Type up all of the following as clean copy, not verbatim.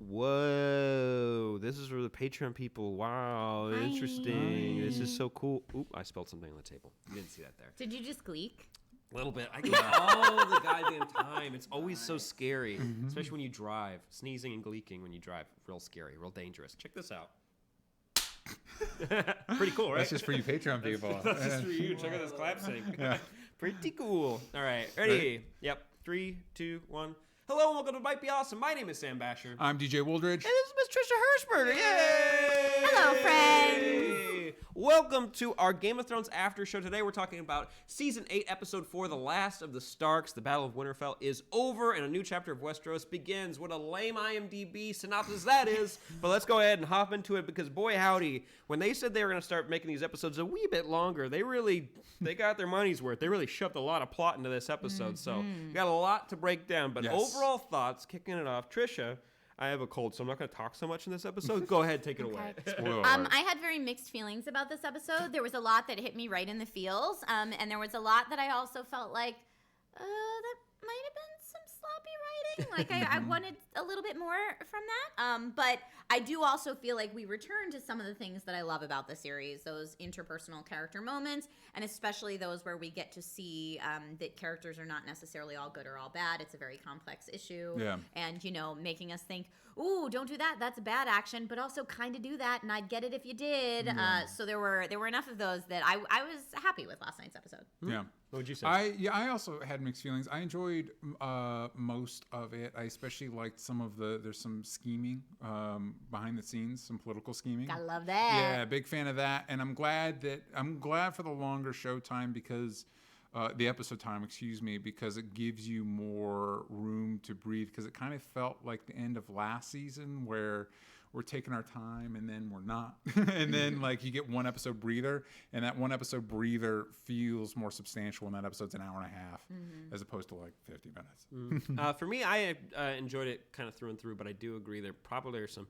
Whoa, this is for the Patreon people. Wow, Hi. interesting. This is so cool. Oop, I spilled something on the table. You didn't see that there. Did you just gleek? A little bit. I get all the goddamn time. It's always so scary, especially when you drive. Sneezing and gleeking when you drive. Real scary, real dangerous. Check this out. Pretty cool, right? That's just for you Patreon people. That's just for you. Check out this clap sync. Pretty cool. All right, ready? Yep. 3, 2, 1. Hello and welcome to Might Be Awesome. My name is Sam Basher. I'm DJ Wooldridge. And this is Miss Trisha Hirschberger. Yay! Hello, friends. Welcome to our Game of Thrones after show. Today we're talking about Season 8, Episode 4, The Last of the Starks. The Battle of Winterfell is over and a new chapter of Westeros begins. What a lame IMDb synopsis that is. But let's go ahead and hop into it because, boy howdy, when they said they were going to start making these episodes a wee bit longer, they got their money's worth. They really shoved a lot of plot into this episode. So we got a lot to break down. But overall thoughts, kicking it off. Trisha, I have a cold, so I'm not going to talk so much in this episode. Go ahead, take it away. I had very mixed feelings about this episode. There was a lot that hit me right in the feels, and there was a lot that I also felt like, that might have been some sloppy writing. Like, I wanted a little bit more from that. But I do also feel like we return to some of the things that I love about the series, those interpersonal character moments, and especially those where we get to see that characters are not necessarily all good or all bad. It's a very complex issue. Yeah. And, making us think, ooh, don't do that. That's a bad action, but also kind of do that, and I'd get it if you did. Yeah. So there were enough of those that I was happy with last night's episode. Yeah. What would you say? I also had mixed feelings. I enjoyed most of it. I especially liked there's some scheming behind the scenes, some political scheming. I love that. Yeah, big fan of that. And I'm glad for the longer show time because the episode time, because it gives you more room to breathe. Because it kind of felt like the end of last season where we're taking our time and then we're not. And then you get one episode breather, and that one episode breather feels more substantial when that episode's an hour and a half as opposed to 50 minutes. For me, I enjoyed it kind of through and through, but I do agree there probably are some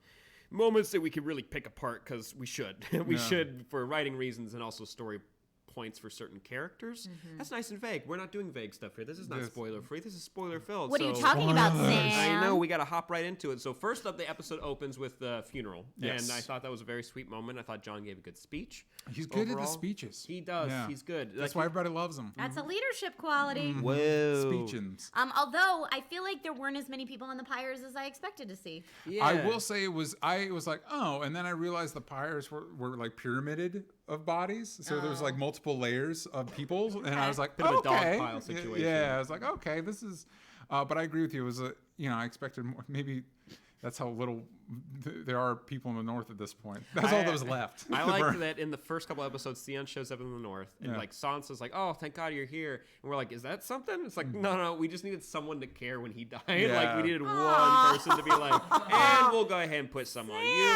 moments that we could really pick apart because we should. We should for writing reasons and also story points for certain characters. That's nice and vague. We're not doing vague stuff here. This is not spoiler free. This is spoiler filled. What are you talking about, Sam? I know. We got to hop right into it. So first up, the episode opens with the funeral. Yes. And I thought that was a very sweet moment. I thought Jon gave a good speech. He's good at the speeches. He does. Yeah. He's good. That's why everybody loves him. That's a leadership quality. Whoa. Speechins. Although I feel like there weren't as many people on the pyres as I expected to see. Yeah. I will say it was like, oh, and then I realized the pyres were like pyramided of bodies. So there was multiple layers of people, and I was like, bit of a dog pile situation. Yeah, I was like, okay, this is. But I agree with you. It was I expected more, maybe. That's how little there are people in the north at this point. That's all that was left. I like that in the first couple episodes, Theon shows up in the north, and Sansa's like, "Oh, thank God you're here," and we're like, "Is that something?" It's like, no, we just needed someone to care when he died. Yeah. We needed one person to be like, "And we'll go ahead and put someone on you."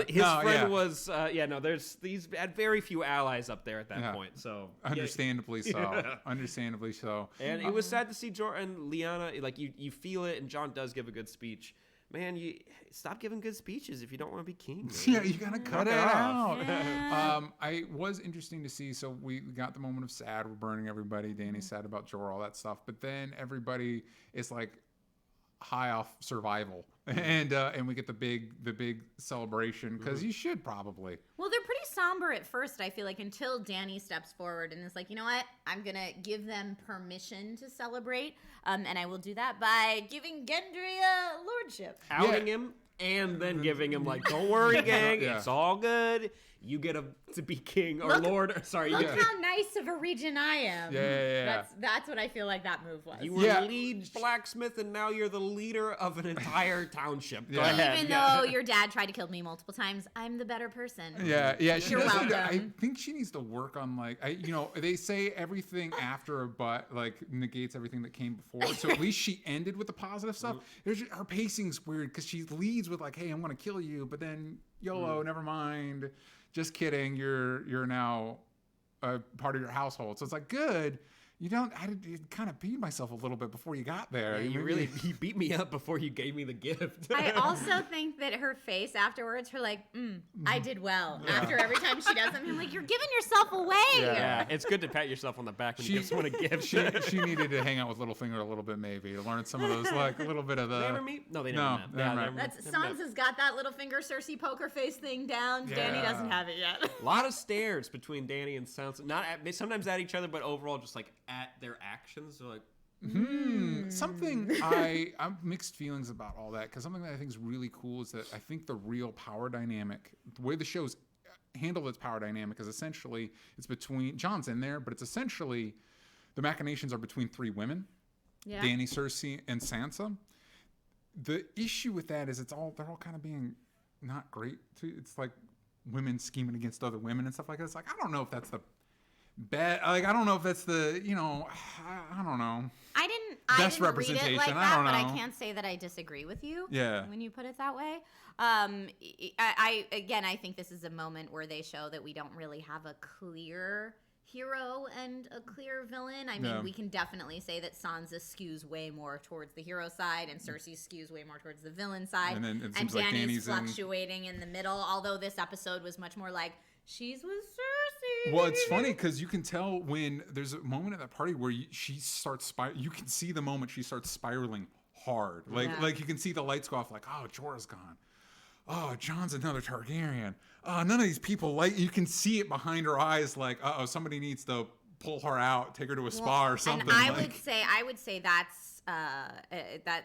His friend was, These had very few allies up there at that point. So understandably so. Understandably so. And it was sad to see Jorah and Lyanna. You feel it, and Jon does give a good speech. Man, you stop giving good speeches if you don't want to be king. Man. Yeah, you gotta cut it out. Yeah. I was interesting to see. So we got the moment of sad. We're burning everybody. Danny's sad about Jorah, all that stuff. But then everybody is high off survival, and we get the big celebration because you should probably. Well, they're pretty somber at first, I feel like, until Danny steps forward and is like, you know what, I'm gonna give them permission to celebrate, and I will do that by giving Gendry a lordship, outing him. And then giving him don't worry, gang, it's all good. You get to be king or lord. Look how nice of a regent I am. Yeah. That's what I feel like that move was. You were the lead blacksmith, and now you're the leader of an entire township. Go ahead. Even though your dad tried to kill me multiple times, I'm the better person. Yeah. You're welcome. I think she needs to work on they say everything after a but negates everything that came before. So at least she ended with the positive stuff. Her pacing's weird because she leads with hey, I'm gonna kill you, but then YOLO, never mind. Just kidding. You're now a part of your household. So it's good. you kind of peed myself a little bit before you got there. Yeah, you beat me up before you gave me the gift. I also think that her face afterwards, her like, I did well. After every time she does something, I'm like, you're giving yourself away. Yeah, it's good to pat yourself on the back when you give someone a gift. She needed to hang out with Littlefinger a little bit, maybe, to learn some of those, like a little bit of the. They ever meet? No, they never met. Sansa's got that Littlefinger Cersei poker face thing down. Yeah. Danny doesn't have it yet. A lot of stares between Danny and Sansa. Sometimes at each other, but overall just like at their actions. They're like, Something I'm mixed feelings about all that, because something that I think is really cool is that I think the real power dynamic, the way the show's handled its power dynamic, is essentially it's between Jon's in there, but it's essentially the machinations are between three women, Dany, Cersei, and Sansa. The issue with that is they're all kind of being not great. It's like women scheming against other women and stuff like that. It's like, I don't know if that's the bad, like, I don't know if that's the, I don't know. I didn't representation. Read it like I that, don't but I know. can't say that I disagree with you. Yeah. When you put it that way. I think this is a moment where they show that we don't really have a clear hero and a clear villain. I mean, we can definitely say that Sansa skews way more towards the hero side and Cersei skews way more towards the villain side. And then it and seems like Dany's Dany's fluctuating in the middle, although this episode was much more like, she's with Cersei. Well, it's funny because you can tell when there's a moment at that party where she starts you can see the moment she starts spiraling hard. Like you can see the lights go off, like, oh, Jorah's gone. Oh, Jon's another Targaryen. None of these people you can see it behind her eyes, like, somebody needs to pull her out, take her to a spa or something. And I would say that's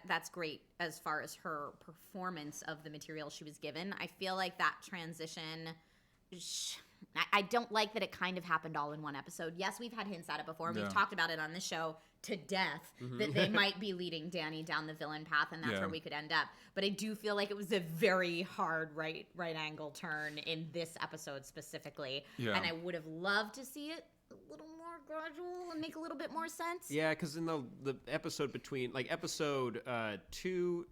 that's great as far as her performance of the material she was given. I feel like that transition. I don't like that it kind of happened all in one episode. Yes, we've had hints at it before, and we've talked about it on the show to death, that they might be leading Dany down the villain path, and that's where we could end up. But I do feel like it was a very hard right angle turn in this episode specifically, and I would have loved to see it a little more gradual and make a little bit more sense. Yeah, because in the episode between, like, episode 2,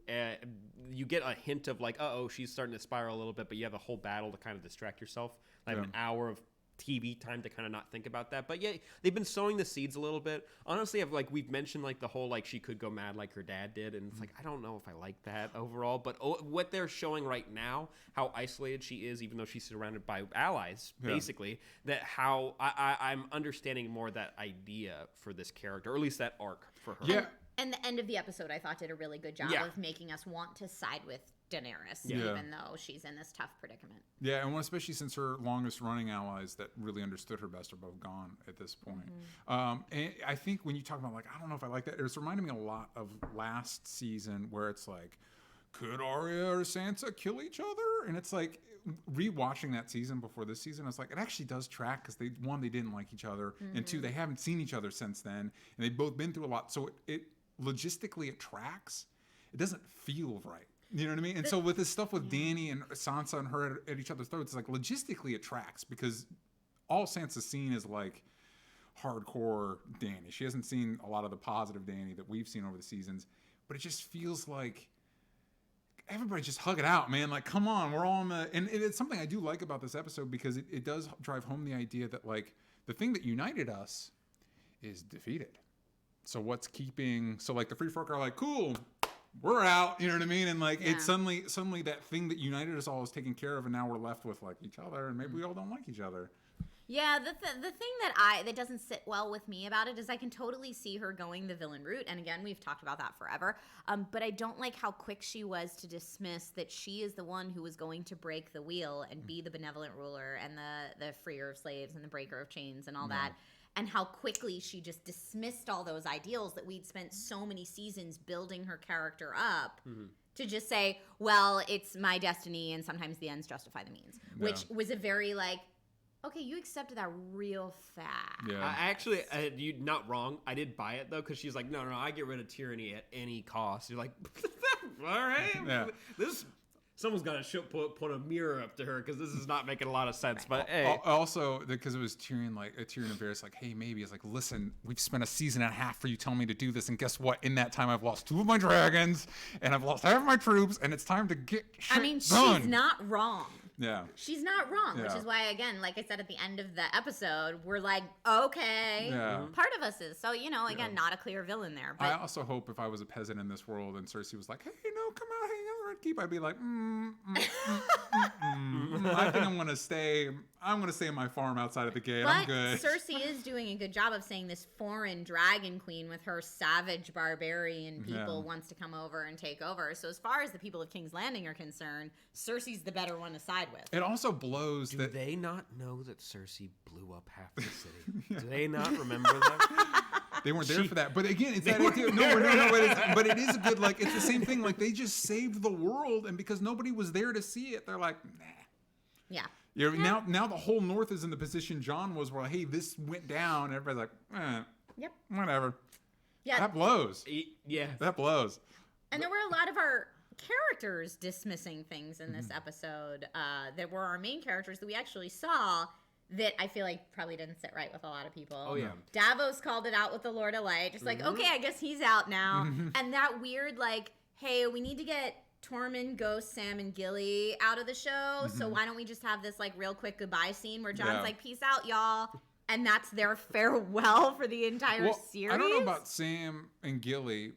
you get a hint of, like, she's starting to spiral a little bit, but you have a whole battle to kind of distract yourself. Like an hour of TV time to kind of not think about that. But yeah, they've been sowing the seeds a little bit. Honestly, we've mentioned, like, the whole, like, she could go mad like her dad did, and it's like, I don't know if I like that overall. But what they're showing right now, how isolated she is, even though she's surrounded by allies, basically, that how I'm understanding more that idea for this character, or at least that arc for her. Yeah. And the end of the episode, I thought, did a really good job of making us want to side with Daenerys, even though she's in this tough predicament. Yeah, and especially since her longest running allies that really understood her best are both gone at this point. And I think when you talk about, like, I don't know if I like that, it's reminding me a lot of last season where it's like, could Arya or Sansa kill each other? And it's like, rewatching that season before this season, I was like, it actually does track, because they didn't like each other, and two, they haven't seen each other since then, and they've both been through a lot. So it logistically, it tracks. It doesn't feel right. You know what I mean? And so with this stuff with Dany and Sansa and her at each other's throats, it's like, logistically it tracks, because all Sansa's seen is, like, hardcore Dany. She hasn't seen a lot of the positive Dany that we've seen over the seasons, but it just feels like everybody just hug it out, man. Like, come on, we're all in the... And it's something I do like about this episode, because it does drive home the idea that, like, the thing that united us is defeated. So what's keeping... So, like, the Free Folk are like, cool, we're out, you know what I mean? And, like, it's suddenly that thing that united us all is taken care of, and now we're left with, like, each other, and maybe we all don't like each other. Yeah, the thing that doesn't sit well with me about it is I can totally see her going the villain route, and again, we've talked about that forever, but I don't like how quick she was to dismiss that she is the one who was going to break the wheel and be the benevolent ruler and the freer of slaves and the breaker of chains and all that, and how quickly she just dismissed all those ideals that we'd spent so many seasons building her character up to just say, well, it's my destiny and sometimes the ends justify the means, which was a very, like, okay, you accepted that real fast. Yeah. I actually, you're not wrong. I did buy it, though, because she's like, no, I get rid of tyranny at any cost. You're like, all right. Yeah. Someone's got to put a mirror up to her, because this is not making a lot of sense. But hey. Also, because it was Tyrion, like, Tyrion and Varys, like, hey, maybe it's like, listen, we've spent a season and a half for you telling me to do this, and guess what? In that time, I've lost 2 of my dragons, and I've lost half of my troops, and it's time to get shit done. She's not wrong. Yeah. she's not wrong, which Yeah. is why, again, like I said at the end of the episode, we're like, okay, Yeah. part of us is. So, again, not a clear villain there. I But also hope if I was a peasant in this world and Cersei was like, hey, no, come out, hang out, Red Keep, I'd be like, I think I'm gonna stay in my farm outside of the gate. I'm But good. Cersei is doing a good job of saying this foreign dragon queen with her savage barbarian people wants to come over and take over. So as far as the people of King's Landing are concerned, Cersei's the better one to side with. It also blows Do that they not know that Cersei blew up half the city? Do they not remember that? they weren't there for that. But again, it's that idea. No, but it is a good, like, it's the same thing. Like, they just saved the world, and because nobody was there to see it, they're like, nah. Yeah. Now the whole North is in the position John was, where, hey, this went down, and everybody's like, Yep. whatever. Yeah. That blows. Yeah. That blows. And there were a lot of our characters dismissing things in this episode that were our main characters that we actually saw that I feel like probably didn't sit right with a lot of people. Oh, yeah. Davos called it out with the Lord of Light. Just like, okay, I guess he's out now. And that weird, like, hey, we need to get Tormund, Ghost, Sam, and Gilly out of the show. So why don't we just have this, like, real quick goodbye scene where John's Yeah. like, peace out, y'all. And that's their farewell for the entire series. I don't know about Sam and Gilly.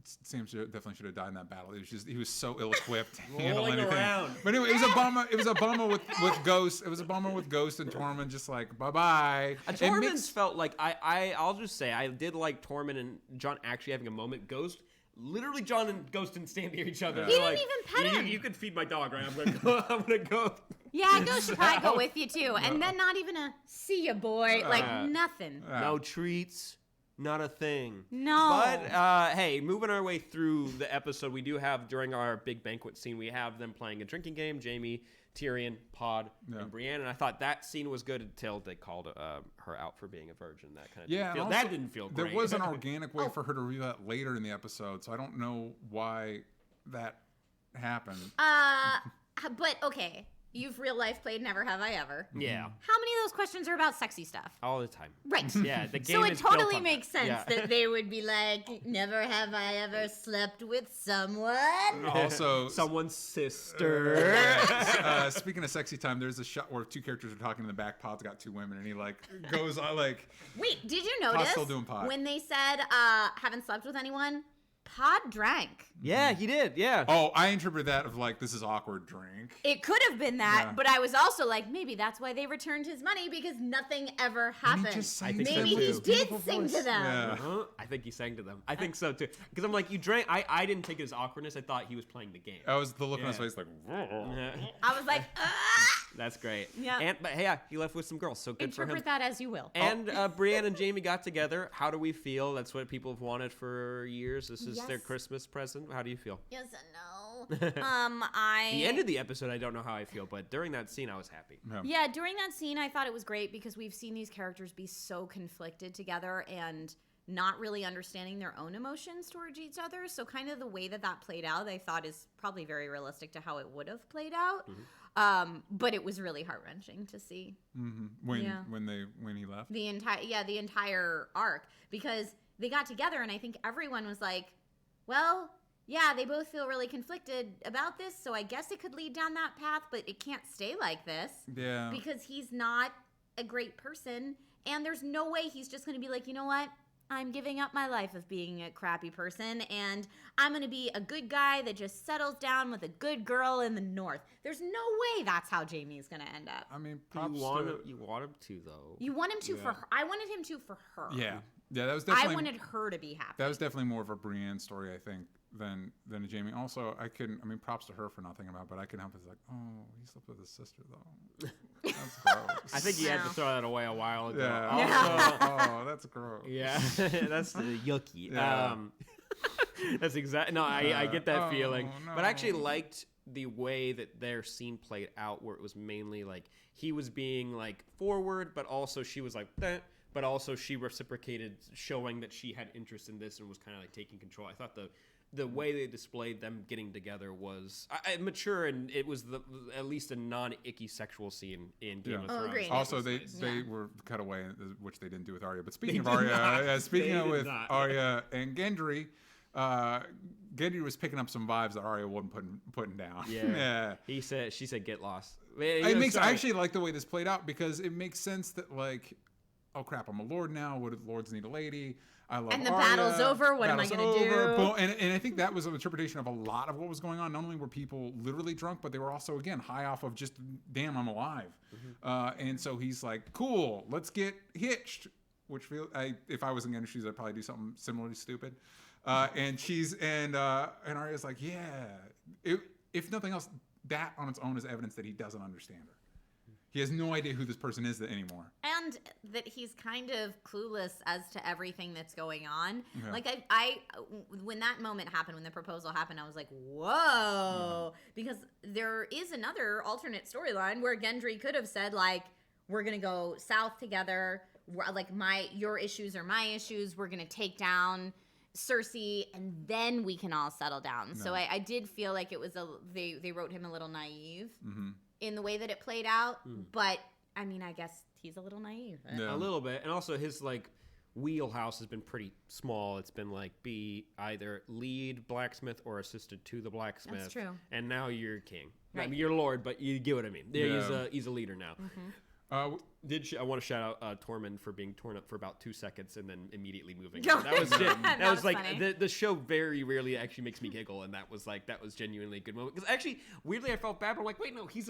Sam definitely should have died in that battle. It was just he was so ill-equipped to handle Rolling anything. around. But anyway, it was a bummer. It was a bummer with Ghost. It was a bummer with Ghost and Tormund. Just like bye-bye. Tormund's felt like I'll just say I did like Tormund and John actually having a moment. Ghost. Literally, John and Ghost didn't stand near each other. He They're didn't like, even pet him. You could feed my dog, right? I'm gonna go. I'm gonna go. Yeah, Ghost should probably go with you, too. And then not even a see ya, boy. Like, nothing. No treats. Not a thing. No. But, hey, moving our way through the episode, we do have, during our big banquet scene, we have them playing a drinking game. Jaime, Tyrion, Pod, and Brienne. And I thought that scene was good until they called her out for being a virgin. That kind of that didn't feel great. There was an organic way for her to reveal that later in the episode, so I don't know why that happened. But, okay. You've real life played Never Have I Ever. Yeah. How many of those questions are about sexy stuff? All the time. Right. Yeah, the game So it is built totally on makes that. sense Yeah. that they would be like, never have I ever slept with someone. Also, Someone's sister. speaking of sexy time, there's a shot where two characters are talking in the back. Pod's got two women, and he like goes on like. Wait, did you notice still doing Pod. when they said haven't slept with anyone? Pod drank. Yeah, he did. Yeah. Oh, I interpret that of like this is awkward drink. It could have been that, Yeah. but I was also like, maybe that's why they returned his money because nothing ever happened. just sang to Maybe them he too. did sing to them. Yeah. Uh-huh. I think he sang to them. I think so too. Because I'm like, you drank. I didn't take it as awkwardness. I thought he was playing the game. That was the look on his Yeah. face, like. I was like, That's great. Yeah. But hey, he left with some girls, so good for him. interpret that as you will. And Brienne and Jaime got together. How do we feel? That's what people have wanted for years. This is their Yes. Christmas present. How do you feel? Yes and no. The end of the episode, I don't know how I feel, but during that scene, I was happy. Yeah, during that scene, I thought it was great because we've seen these characters be so conflicted together and not really understanding their own emotions towards each other. So kind of the way that played out, I thought is probably very realistic to how it would have played out. But it was really heart-wrenching to see When Yeah. when he left. the entire arc because they got together and I think everyone was like, well, yeah, they both feel really conflicted about this, so I guess it could lead down that path, but it can't stay like this. Yeah. Because he's not a great person, and there's no way he's just going to be like, you know what? I'm giving up my life of being a crappy person, and I'm going to be a good guy that just settles down with a good girl in the north. There's no way that's how Jamie's going to end up. I mean, You props want, to, him, you want him to, though. You want him to for her. I wanted him to for her. Yeah. That was I definitely. wanted her to be happy. That was definitely more of a Brienne story, I think, than a Jaime. Also, I mean, props to her for not thinking about it, but I couldn't help but like, oh, he slept with his sister though. That's gross. I think you had to No. throw that away a while ago. Yeah. Also, Oh, that's gross. yeah, that's yucky. Yeah. That's exactly. No, I get that Oh, feeling. But I actually no. liked the way that their scene played out, where it was mainly like he was being like forward, but also she was like that. But also she reciprocated, showing that she had interest in this and was kind of like taking control. I thought the way they displayed them getting together was mature, and it was at least a non-icky sexual scene in Game Yeah. of Oh, Thrones. agreed. Also, Which was they nice. were cut away, which they didn't do with Arya. But speaking of did Arya, not. speaking They of did with not. Arya and Gendry, Gendry was picking up some vibes that Arya wasn't putting down. Yeah. She said, "Get lost." I actually like the way this played out because it makes sense that like, oh crap, I'm a lord now. What if lords need a lady? I love And the Arya. battle's over. What am I going to do? Boom. And I think that was an interpretation of a lot of what was going on. Not only were people literally drunk, but they were also, again, high off of just, damn, I'm alive. And so he's like, cool, let's get hitched. Which if I was in Gendry's shoes, I'd probably do something similarly stupid. And Arya's like, yeah. If nothing else, that on its own is evidence that he doesn't understand her. He has no idea who this person is anymore. And that he's kind of clueless as to everything that's going on. Yeah. Like, when that moment happened, when the proposal happened, I was like, whoa. Because there is another alternate storyline where Gendry could have said, like, we're going to go south together. Like, your issues are my issues. We're going to take down Cersei, and then we can all settle down. No. So I did feel like it was they wrote him a little naive. In the way that it played out, but I mean, I guess he's a little naive. A little bit, and also his like wheelhouse has been pretty small. It's been like be either lead blacksmith or assistant to the blacksmith. That's true. And now you're king. Right. I mean, you're lord, but you get what I mean. He's a leader now. I want to shout out Tormund for being torn up for about 2 seconds and then immediately moving. That was like the show very rarely actually makes me giggle, and that was genuinely a good moment. Because actually, weirdly, I felt bad, but I'm like, wait, no, he's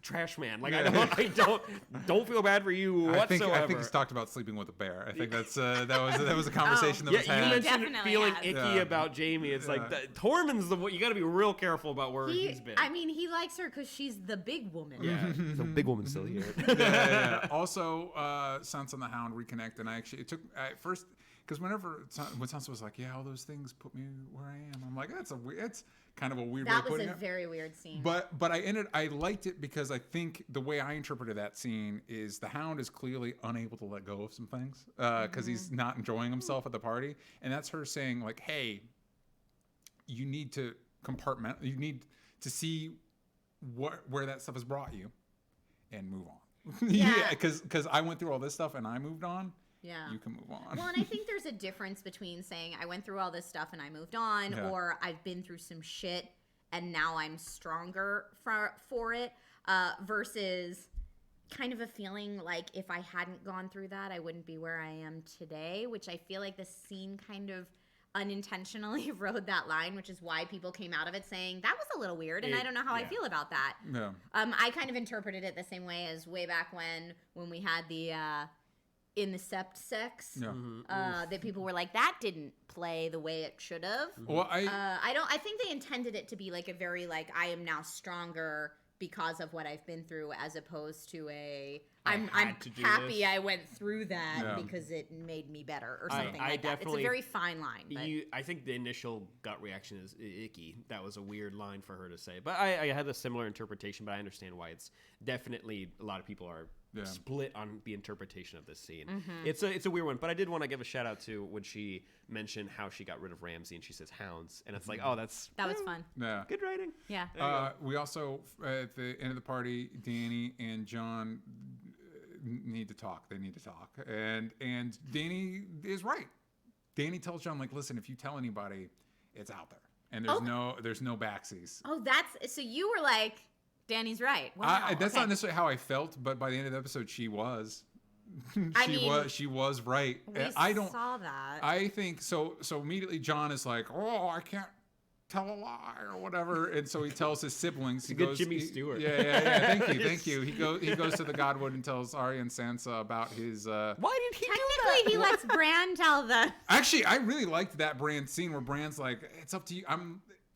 trash man. Like I don't feel bad for you whatsoever. I think he's talked about sleeping with a bear. I think that was a conversation that was had. You mentioned feeling icky about Jaime. It's like Tormund's the one. You got to be real careful about where he's been. I mean, he likes her because she's the big woman. Yeah, the big woman's still here. Yeah. Also, Sansa and the Hound reconnect, and it took at first because when Sansa was like, "Yeah, all those things put me where I am," I'm like, "It's kind of a weird." That was a very weird scene. But I liked it because I think the way I interpreted that scene is the Hound is clearly unable to let go of some things because he's not enjoying himself at the party, and that's her saying like, "Hey, you need to compartment. You need to see where that stuff has brought you, and move on." Yeah, because I went through all this stuff and I moved on. Yeah, you can move on. Well, and I think there's a difference between saying I went through all this stuff and I moved on, or I've been through some shit and now I'm stronger for it, versus kind of a feeling like if I hadn't gone through that, I wouldn't be where I am today. Which I feel like the scene kind of unintentionally rode that line, which is why people came out of it saying that was a little weird, and I don't know how I feel about that. Yeah. I kind of interpreted it the same way as way back when we had the in the sept sex. Yeah. That people were like, that didn't play the way it should have. Well, I think they intended it to be like a very like I am now stronger because of what I've been through, as opposed to I'm happy I went through that because it made me better or something like that. It's a very fine line. But. I think the initial gut reaction is icky. That was a weird line for her to say. But I had a similar interpretation, but I understand why it's definitely a lot of people are split on the interpretation of this scene. It's a weird one, but I did want to give a shout out to when she mentioned how she got rid of Ramsay and she says hounds, and it's like, oh, that was fun. Yeah, good writing. Yeah. We also at the end of the party, Dany and Jon need to talk. They need to talk, and Dany is right. Dany tells Jon, like, listen, if you tell anybody, it's out there, and there's no backsies. Oh, so you were like, Dany's right. Wow. That's not necessarily how I felt, but by the end of the episode, she was. She was right. I saw that. I think so. So immediately, Jon is like, "Oh, I can't tell a lie or whatever," and so he tells his siblings. He goes, Jimmy Stewart. Yeah. Thank you. He goes to the Godwood and tells Arya and Sansa about his. Why did he do that? Technically, he lets Bran tell the. Actually, I really liked that Bran scene where Bran's like, "It's up to you."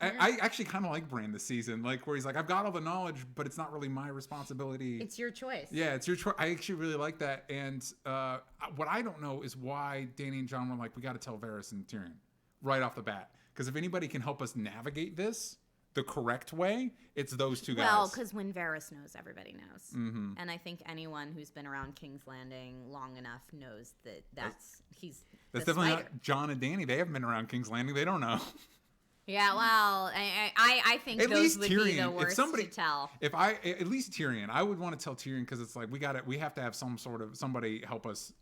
I actually kind of like Bran this season, like where he's like, I've got all the knowledge, but it's not really my responsibility. It's your choice. Yeah, it's your choice. I actually really like that. And what I don't know is why Dany and Jon were like, we got to tell Varys and Tyrion right off the bat. Because if anybody can help us navigate this the correct way, it's those two guys. Well, because when Varys knows, everybody knows. Mm-hmm. And I think anyone who's been around King's Landing long enough knows that's definitely not Jon and Dany. They haven't been around King's Landing. They don't know. Yeah, well, I think at those least would Tyrion, be the worst to tell. At least Tyrion, I would want to tell Tyrion because it's like we have to have some sort of somebody help us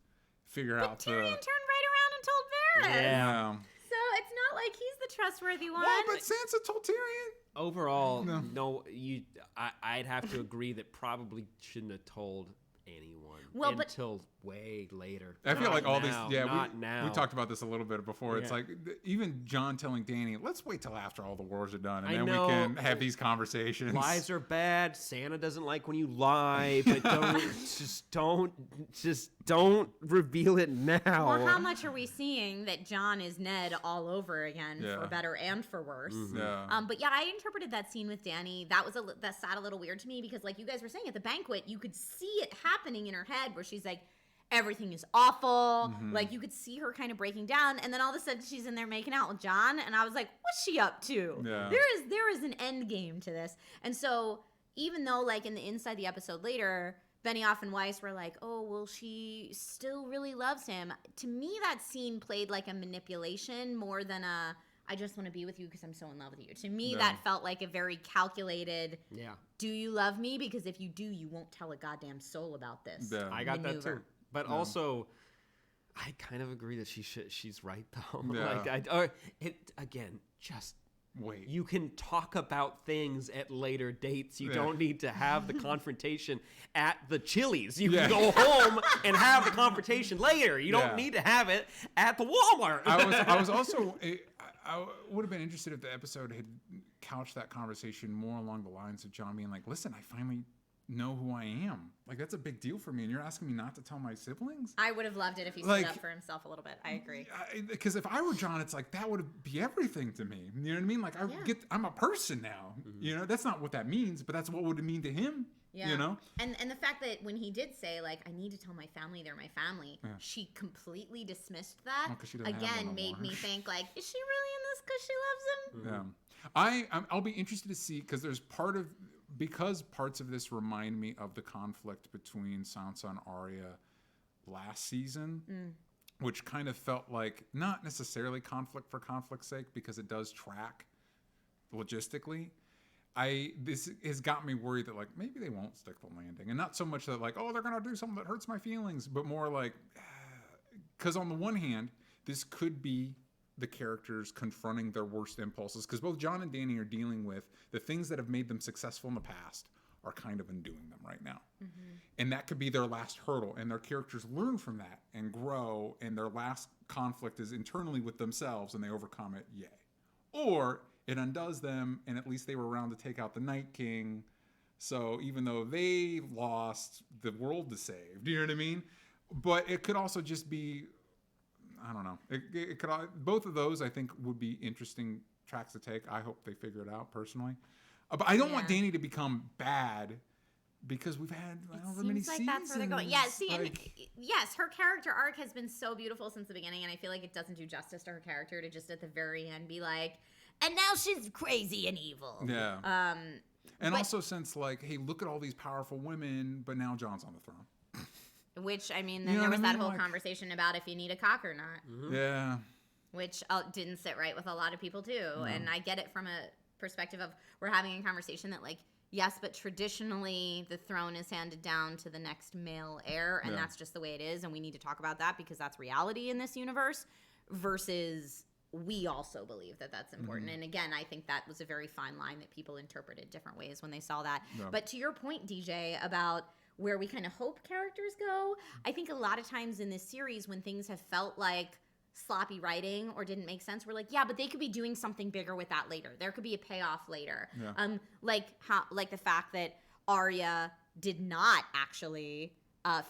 figure out. Tyrion turned right around and told Varys. Yeah. So it's not like he trustworthy one. Well, but Sansa told Tyrion. Overall, I'd have to agree that probably shouldn't have told anyone until way later. I feel like all these, not now. We talked about this a little bit before. It's Yeah. like even Jon telling Dany, let's wait till after all the wars are done, and then we can have these conversations. Lies are bad. Santa doesn't like when you lie, but don't reveal it now. Well, how much are we seeing that Jon is Ned all over again, for better and for worse? Mm-hmm. Yeah. But yeah, I interpreted that scene with Dany. That sat a little weird to me because, like you guys were saying at the banquet, you could see it happening in her head where she's like, everything is awful. Mm-hmm. Like you could see her kind of breaking down, and then all of a sudden she's in there making out with Jon, and I was like, what's she up to? Yeah. There is an end game to this, and so even though like in the inside the episode later, Benioff and Weiss were like, oh, well, she still really loves him. To me, that scene played like a manipulation more than a, I just want to be with you because I'm so in love with you. To me, that felt like a very calculated, do you love me? Because if you do, you won't tell a goddamn soul about this. Yeah. I got maneuver. that too. But also, I kind of agree that she's right, though. Yeah. Again, just Wait. you can talk about things at later dates. You don't need to have the confrontation at the Chili's. You can go home and have the confrontation later. You don't need to have it at the Walmart. I was also, I would have been interested if the episode had couched that conversation more along the lines of Jon being like, listen, I finally know who I am. Like, that's a big deal for me, and you're asking me not to tell my siblings? I would have loved it if he stood up for himself a little bit. I agree. Because if I were Jon, it's like, that would be everything to me. You know what I mean? Like, I'm a person now. Mm-hmm. You know, that's not what that means, but that's what would it mean to him. Yeah. You know? And the fact that when he did say, like, I need to tell my family they're my family, she completely dismissed that. 'cause she doesn't have one Again, no made more. me think, like, is she really in this because she loves him? Yeah. I'll be interested to see, because there's because parts of this remind me of the conflict between Sansa and Arya last season, which kind of felt like not necessarily conflict for conflict's sake, because it does track logistically. This has got me worried that like maybe they won't stick the landing, and not so much that like, oh, they're gonna do something that hurts my feelings, but more like, because on the one hand, this could be the characters confronting their worst impulses, because both Jon and Dany are dealing with the things that have made them successful in the past are kind of undoing them right now. Mm-hmm. And that could be their last hurdle, and their characters learn from that and grow, and their last conflict is internally with themselves and they overcome it, yay. Or it undoes them, and at least they were around to take out the Night King, so even though they lost, the world is saved. Do you know what I mean? But it could also just be, I don't know. It could, both of those, I think, would be interesting tracks to take. I hope they figure it out personally. But I don't want Dany to become bad, because we've had however many seasons. Seems like that's where they're going. Yeah, see, and yes, her character arc has been so beautiful since the beginning, and I feel like it doesn't do justice to her character to just at the very end be like, and now she's crazy and evil. Yeah. And also since like, hey, look at all these powerful women, but now Jon's on the throne. Which, I mean, then there was that whole conversation about if you need a cock or not. Mm-hmm. Yeah. Which didn't sit right with a lot of people, too. No. And I get it from a perspective of we're having a conversation that, like, yes, but traditionally the throne is handed down to the next male heir, and that's just the way it is, and we need to talk about that because that's reality in this universe, versus we also believe that that's important. Mm-hmm. And again, I think that was a very fine line that people interpreted different ways when they saw that. Yeah. But to your point, DJ, about where we kind of hope characters go, I think a lot of times in this series when things have felt like sloppy writing or didn't make sense, we're like, yeah, but they could be doing something bigger with that later. There could be a payoff later. Yeah. Like the fact that Arya did not actually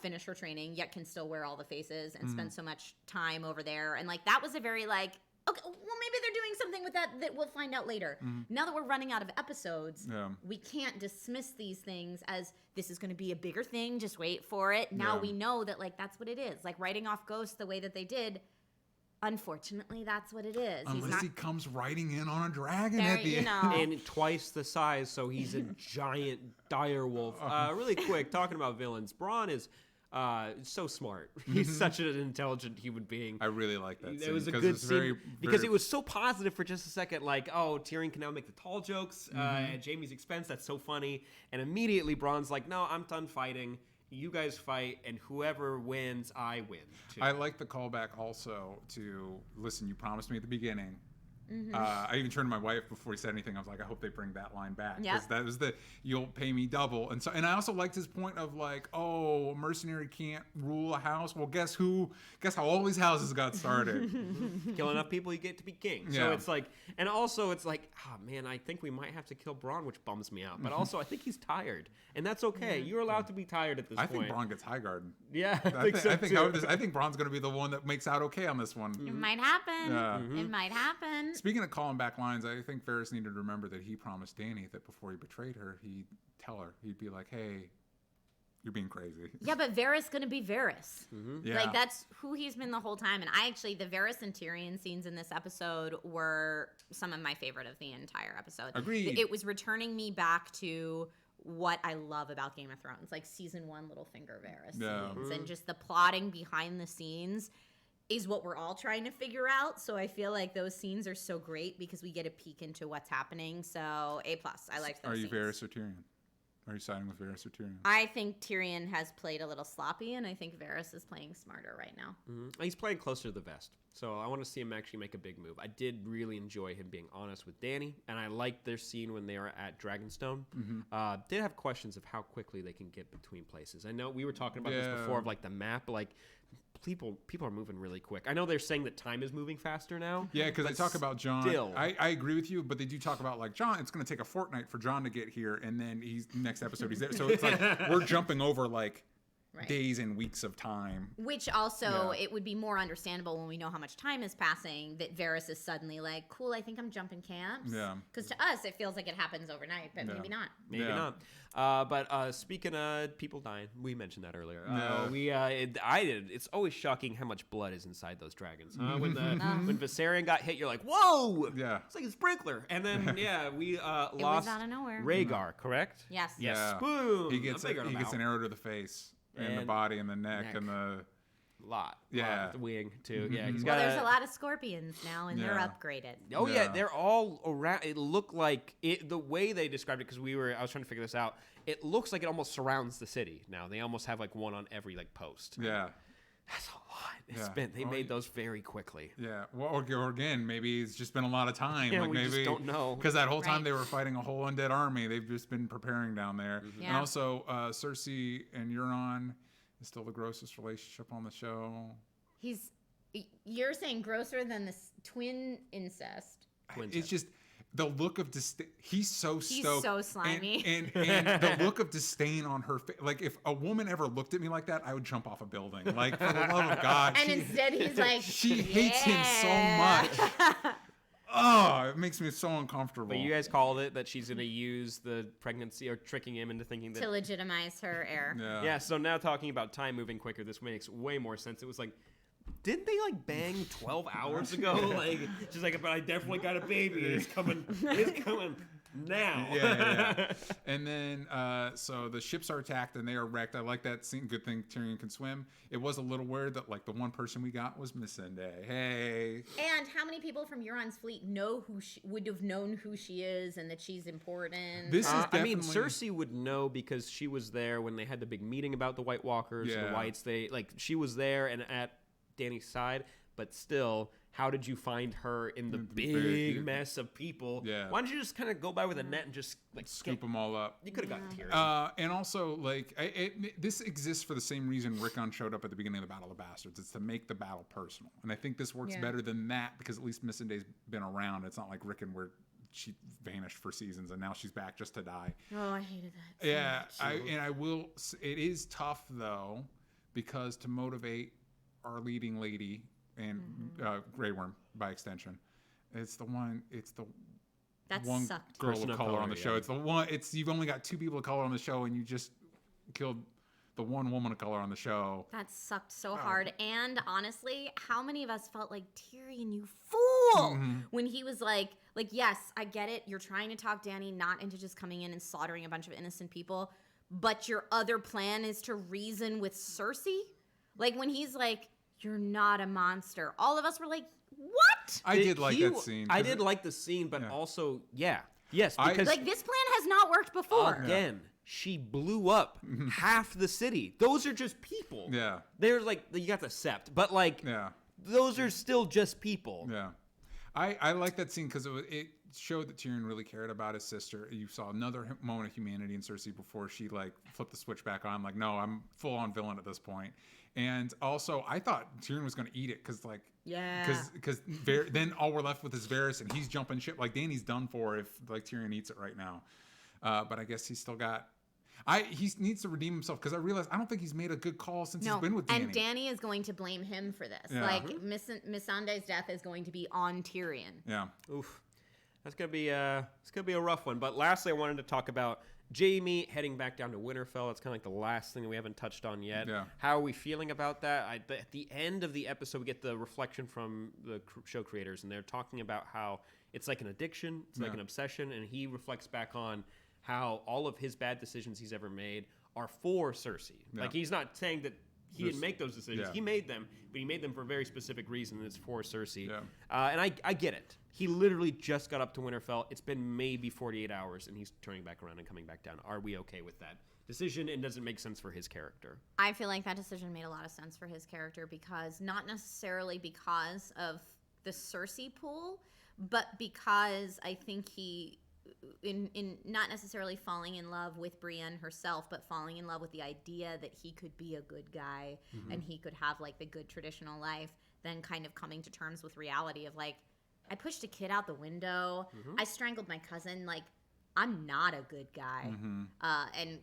finish her training, yet can still wear all the faces and spend so much time over there. And like that was a very like, okay, well, maybe they're doing something with that we'll find out later. Mm-hmm. Now that we're running out of episodes, we can't dismiss these things as this is going to be a bigger thing. Just wait for it. Now we know that like that's what it is. Like writing off Ghost the way that they did. Unfortunately, that's what it is. Unless he comes riding in on a dragon at the end. And twice the size, so he's a giant dire wolf. Really quick, talking about villains, Bronn is so smart. He's such an intelligent human being. I really like that scene. It was a good scene because it was so positive for just a second. Like, oh, Tyrion can now make the tall jokes at Jaime's expense. That's so funny. And immediately Bronn's like, no, I'm done fighting. You guys fight, and whoever wins, I win, too. I like the callback also to, listen, you promised me at the beginning I even turned to my wife before he said anything. I was like, I hope they bring that line back, because Yep. that was you'll pay me double. And I also liked his point of like, oh, a mercenary can't rule a house. Well, guess how all these houses got started. Kill enough people, you get to be king. So Yeah. it's like, and also it's like, oh man, I think we might have to kill Braun, which bums me out. But also, I think he's tired, and that's okay. You're allowed to be tired at this I point. think Braun gets high guard. Yeah, I too. think Braun's going to be the one that makes out okay on this one. It might happen. Yeah. It might happen. Speaking of calling back lines, I think Varys needed to remember that he promised Dany that before he betrayed her, he'd tell her. He'd be like, hey, you're being crazy. Yeah, but Varys gonna be Varys. Yeah. Like, that's who he's been the whole time. And the Varys and Tyrion scenes in this episode were some of my favorite of the entire episode. Agreed. It was returning me back to what I love about Game of Thrones, like season 1 Littlefinger Varys Yeah. scenes, and just the plotting behind the scenes is what we're all trying to figure out. So I feel like those scenes are so great because we get a peek into what's happening. So A+. I liked those Are you scenes. Varys or Tyrion? Are you siding with Varys or Tyrion? I think Tyrion has played a little sloppy, and I think Varys is playing smarter right now. He's playing closer to the vest, so I want to see him actually make a big move. I did really enjoy him being honest with Dany, and I liked their scene when they were at Dragonstone. Did have questions of how quickly they can get between places. I know we were talking about this before, of like the map, like people are moving really quick. I know they're saying that time is moving faster now. Yeah, because they talk about Jon. still. I agree with you, but they do talk about like Jon. It's going to take a fortnight for Jon to get here, and then next episode he's there. So it's like we're jumping over like Right. days and weeks of time. Which also, Yeah. it would be more understandable when we know how much time is passing that Varys is suddenly like, cool, I think I'm jumping camps. Yeah. Because to us, it feels like it happens overnight, but Yeah. maybe not. Maybe Yeah. not. But speaking of people dying, we mentioned that earlier. Yeah. I did. It's always shocking how much blood is inside those dragons. When Viserion got hit, you're like, whoa! Yeah. It's like a sprinkler. And then we It was lost out of nowhere. Rhaegar, correct? Yes. Yes. Yeah. Boom. He gets A bigger an amount. arrow to the face and the And body and the neck neck. and the Lot. Yeah. Lot, the wing too. Yeah. He's Well, got there's a lot of scorpions now, and they're Yeah. upgraded. Oh yeah, Yeah. they're all around. It looked like it. The way they described it, because I was trying to figure this out. It looks like it almost surrounds the city now. They almost have like one on every like post. yeah. That's a lot. Yeah. They made those very quickly. Yeah. Well, or again, maybe it's just been a lot of time. Yeah, like we maybe just don't know. Because that whole time Right. they were fighting a whole undead army. They've just been preparing down there. And Yeah. also, Cersei and Euron is still the grossest relationship on the show. You're saying grosser than this twin incest. It's just the look of disdain. He's so stoked. so slimy. And the look of disdain on her face. Like, if a woman ever looked at me like that, I would jump off a building. Like, for the love of God. And instead, he's like, She hates him so "Yeah." much. Oh, it makes me so uncomfortable. But you guys called it that she's going to use the pregnancy or tricking him into thinking that. To legitimize her heir. Yeah. Yeah. So now talking about time moving quicker, this makes way more sense. It was like, didn't they like bang 12 hours ago? Like, she's like, but I definitely got a baby. It's coming. It's coming now. Yeah. And then, so the ships are attacked and they are wrecked. I like that scene. Good thing Tyrion can swim. It was a little weird that like the one person we got was Missandei. Hey. And how many people from Euron's fleet know would have known who she is and that she's important? This is I mean, definitely- Cersei would know because she was there when they had the big meeting about the White Walkers, Yeah. the Whites. She was there and at Dany's side, but still, how did you find her in the big mess of people? Yeah. Why don't you just kind of go by with a net and just like Scoop them all up. You could have gotten Tyrion. And also, like, this exists for the same reason Rickon showed up at the beginning of the Battle of Bastards. It's to make the battle personal. And I think this works Yeah. better than that because at least Missandei's been around. It's not like Rickon where she vanished for seasons and now she's back just to die. Oh, I hated that. so Yeah, much. it is tough though, because to motivate our leading lady and Grey Worm by extension, it's the one That one sucked. girl Person of of color color, on the yeah. show. It's the one. You've only got two people of color on the show, and you just killed the one woman of color on the show. That sucked so hard. And honestly, how many of us felt like Tyrion, you fool, when he was like, yes, I get it. You're trying to talk Dany not into just coming in and slaughtering a bunch of innocent people, but your other plan is to reason with Cersei? Like when he's like, you're not a monster. All of us were like, what? I did like that scene. I did like the scene, but Yeah. also, yes, I- because Like this plan has not worked before. again, she blew up half the city. Those are just people. Yeah. They're like, you got the sept, but like, Yeah. those are still just people. Yeah. I like that scene because it showed that Tyrion really cared about his sister. You saw another moment of humanity in Cersei before she like flipped the switch back on. Like, no, I'm full on villain at this point. And also, I thought Tyrion was going to eat it because like, because then all we're left with is Varys, and he's jumping ship. Like Dany's done for if like Tyrion eats it right now. But I guess he's still got. He needs to redeem himself because I realized I don't think he's made a good call since he's been with Dany. And Dany is going to blame him for this. Yeah. Like Missandei's death is going to be on Tyrion. Yeah. Oof. That's gonna be a rough one. But lastly, I wanted to talk about Jaime heading back down to Winterfell. It's kind of like the last thing that we haven't touched on yet. Yeah. How are we feeling about that? At the end of the episode, we get the reflection from the show creators, and they're talking about how it's like an addiction, it's like an obsession, and he reflects back on how all of his bad decisions he's ever made are for Cersei. Yeah. Like, he's not saying that he didn't make those decisions. Yeah. He made them, but he made them for a very specific reason, and it's for Cersei. Yeah. And I get it. He literally just got up to Winterfell. It's been maybe 48 hours, and he's turning back around and coming back down. Are we okay with that decision, and does it make sense for his character? I feel like that decision made a lot of sense for his character because not necessarily because of the Cersei pool, but because I think he in not necessarily falling in love with Brienne herself, but falling in love with the idea that he could be a good guy and he could have like the good traditional life, then kind of coming to terms with reality of like, I pushed a kid out the window, I strangled my cousin, like I'm not a good guy. And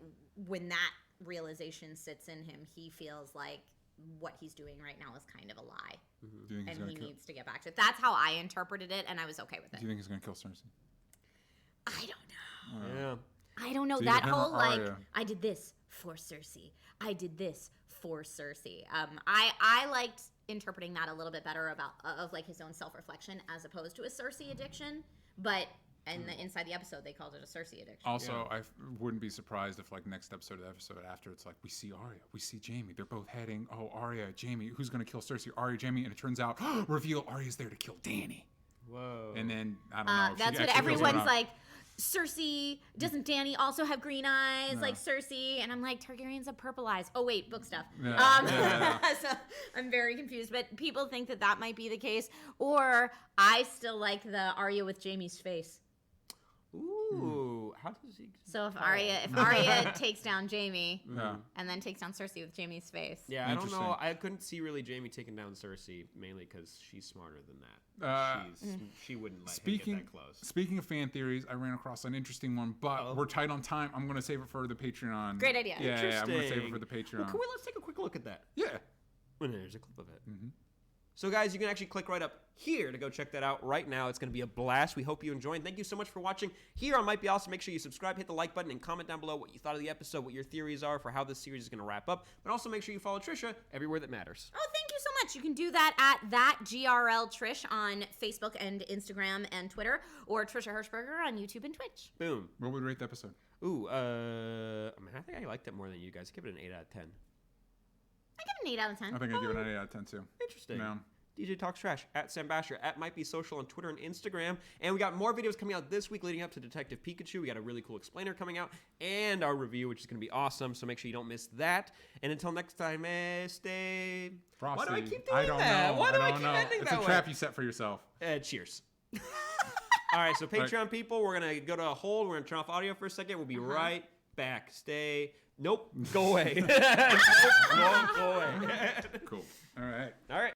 when that realization sits in him, he feels like what he's doing right now is kind of a lie. Do you think And he needs to get back to it. That's how I interpreted it, and I was okay with it. Do you think he's going to kill Cersei? I don't know. Yeah. I don't know. So That either him or whole like, Arya. I did this for Cersei. I did this for Cersei. I liked interpreting that a little bit better about of like his own self-reflection as opposed to a Cersei addiction. But inside the episode, they called it a Cersei addiction. Also, I wouldn't be surprised if like next episode or the episode after, it's like we see Arya, we see Jaime. They're both heading. Oh, Arya, Jaime. Who's going to kill Cersei? Arya, Jaime. And it turns out, reveal Arya's there to kill Dany. Whoa. And then I don't know. That's what everyone's like. Cersei, doesn't Dany also have green eyes like Cersei? And I'm like, Targaryens have purple eyes. Oh wait, book stuff. So I'm very confused. But people think that might be the case. Or I still like the Arya with Jaime's face. Ooh, how does he? So if Arya takes down Jaime Yeah. and then takes down Cersei with Jaime's face. Yeah, I don't know. Interesting. I couldn't see really Jaime taking down Cersei, mainly because she's smarter than that. She wouldn't let him get that close. Speaking of fan theories, I ran across an interesting one, but we're tight on time. I'm going to save it for the Patreon. Great idea. Yeah, I'm going to save it for the Patreon. Well, let's take a quick look at that. Yeah. Well, there's a clip of it. So, guys, you can actually click right up here to go check that out right now. It's going to be a blast. We hope you enjoy. And thank you so much for watching here on Might Be Awesome. Make sure you subscribe, hit the like button, and comment down below what you thought of the episode, what your theories are for how this series is going to wrap up. But also make sure you follow Trisha everywhere that matters. Oh, thank you so much. You can do that at _GRL_Trish on Facebook and Instagram and Twitter, or Trisha Hirschberger on YouTube and Twitch. Boom. What would we rate the episode? Ooh, I think I liked it more than you guys. Give it an 8 out of 10. I give it an 8 out of 10. I think I'd give it an 8 out of 10 too. Interesting. Yeah. DJ Talks Trash, at Sam Basher, at Might Be Social on Twitter and Instagram. And we got more videos coming out this week leading up to Detective Pikachu. We got a really cool explainer coming out and our review, which is going to be awesome. So make sure you don't miss that. And until next time, stay Frosty. Why do I keep doing I don't that? know. Why do I don't keep know. ending It's that a way? trap you set for yourself. Cheers. All right, so Patreon people, we're going to go to a hold. We're going to turn off audio for a second. We'll be right back. Stay. Nope. Go away. Nope, go away. Cool. All right. All right.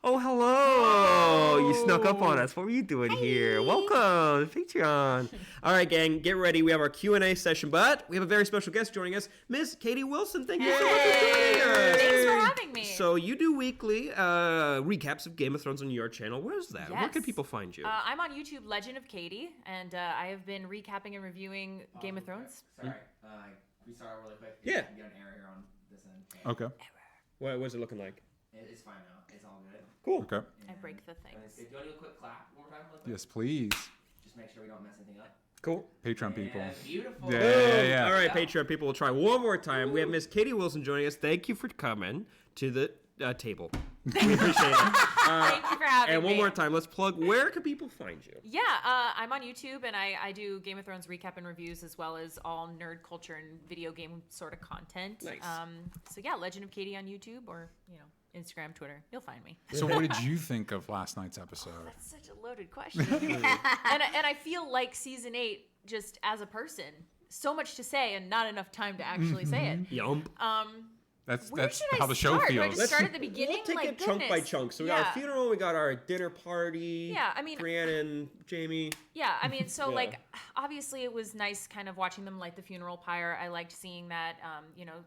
Oh, hello! You snuck up on us. What were you doing here? Welcome to Patreon. All right, gang, get ready. We have our Q&A session, but we have a very special guest joining us, Miss Katie Wilson. Thank you so much for joining us. Thanks for having me. So you do weekly recaps of Game of Thrones on your channel. Where's that? Where can Yes. people find you? I'm on YouTube, Legend of Katie, and I have been recapping and reviewing Game of Thrones. Sorry, we start really quick. Yeah. We got an error here on this end. Okay. What's it looking like? It's fine now. It's all good. Cool. Okay. I break the And things. Do you want to do a quick clap one more time? Really quick? Yes, please. Just make sure we don't mess anything up. Cool. Patreon people. Yeah, beautiful. Yeah. All right, Yeah. Patreon people, we'll try one more time. We have Miss Katie Wilson joining us. Thank you for coming to the table. We appreciate it. Thank you for having And me. one more time, let's plug. Where can people find you? Yeah, I'm on YouTube, and I do Game of Thrones recap and reviews, as well as all nerd culture and video game sort of content. Nice. So yeah, Legend of Katie on YouTube, or Instagram, Twitter. You'll find me. So what did you think of last night's episode? That's such a loaded question. and I feel like season 8, just as a person, so much to say and not enough time to actually say it. Yump. That's Where should I how the show start? Do I feels. just start at the beginning? We'll take My it chunk by goodness. chunk. So we got our Yeah. funeral, we got our dinner party. Yeah, I mean- Brienne and Jamie. Yeah, I mean, so Yeah. like, obviously it was nice kind of watching them light the funeral pyre. I liked seeing that,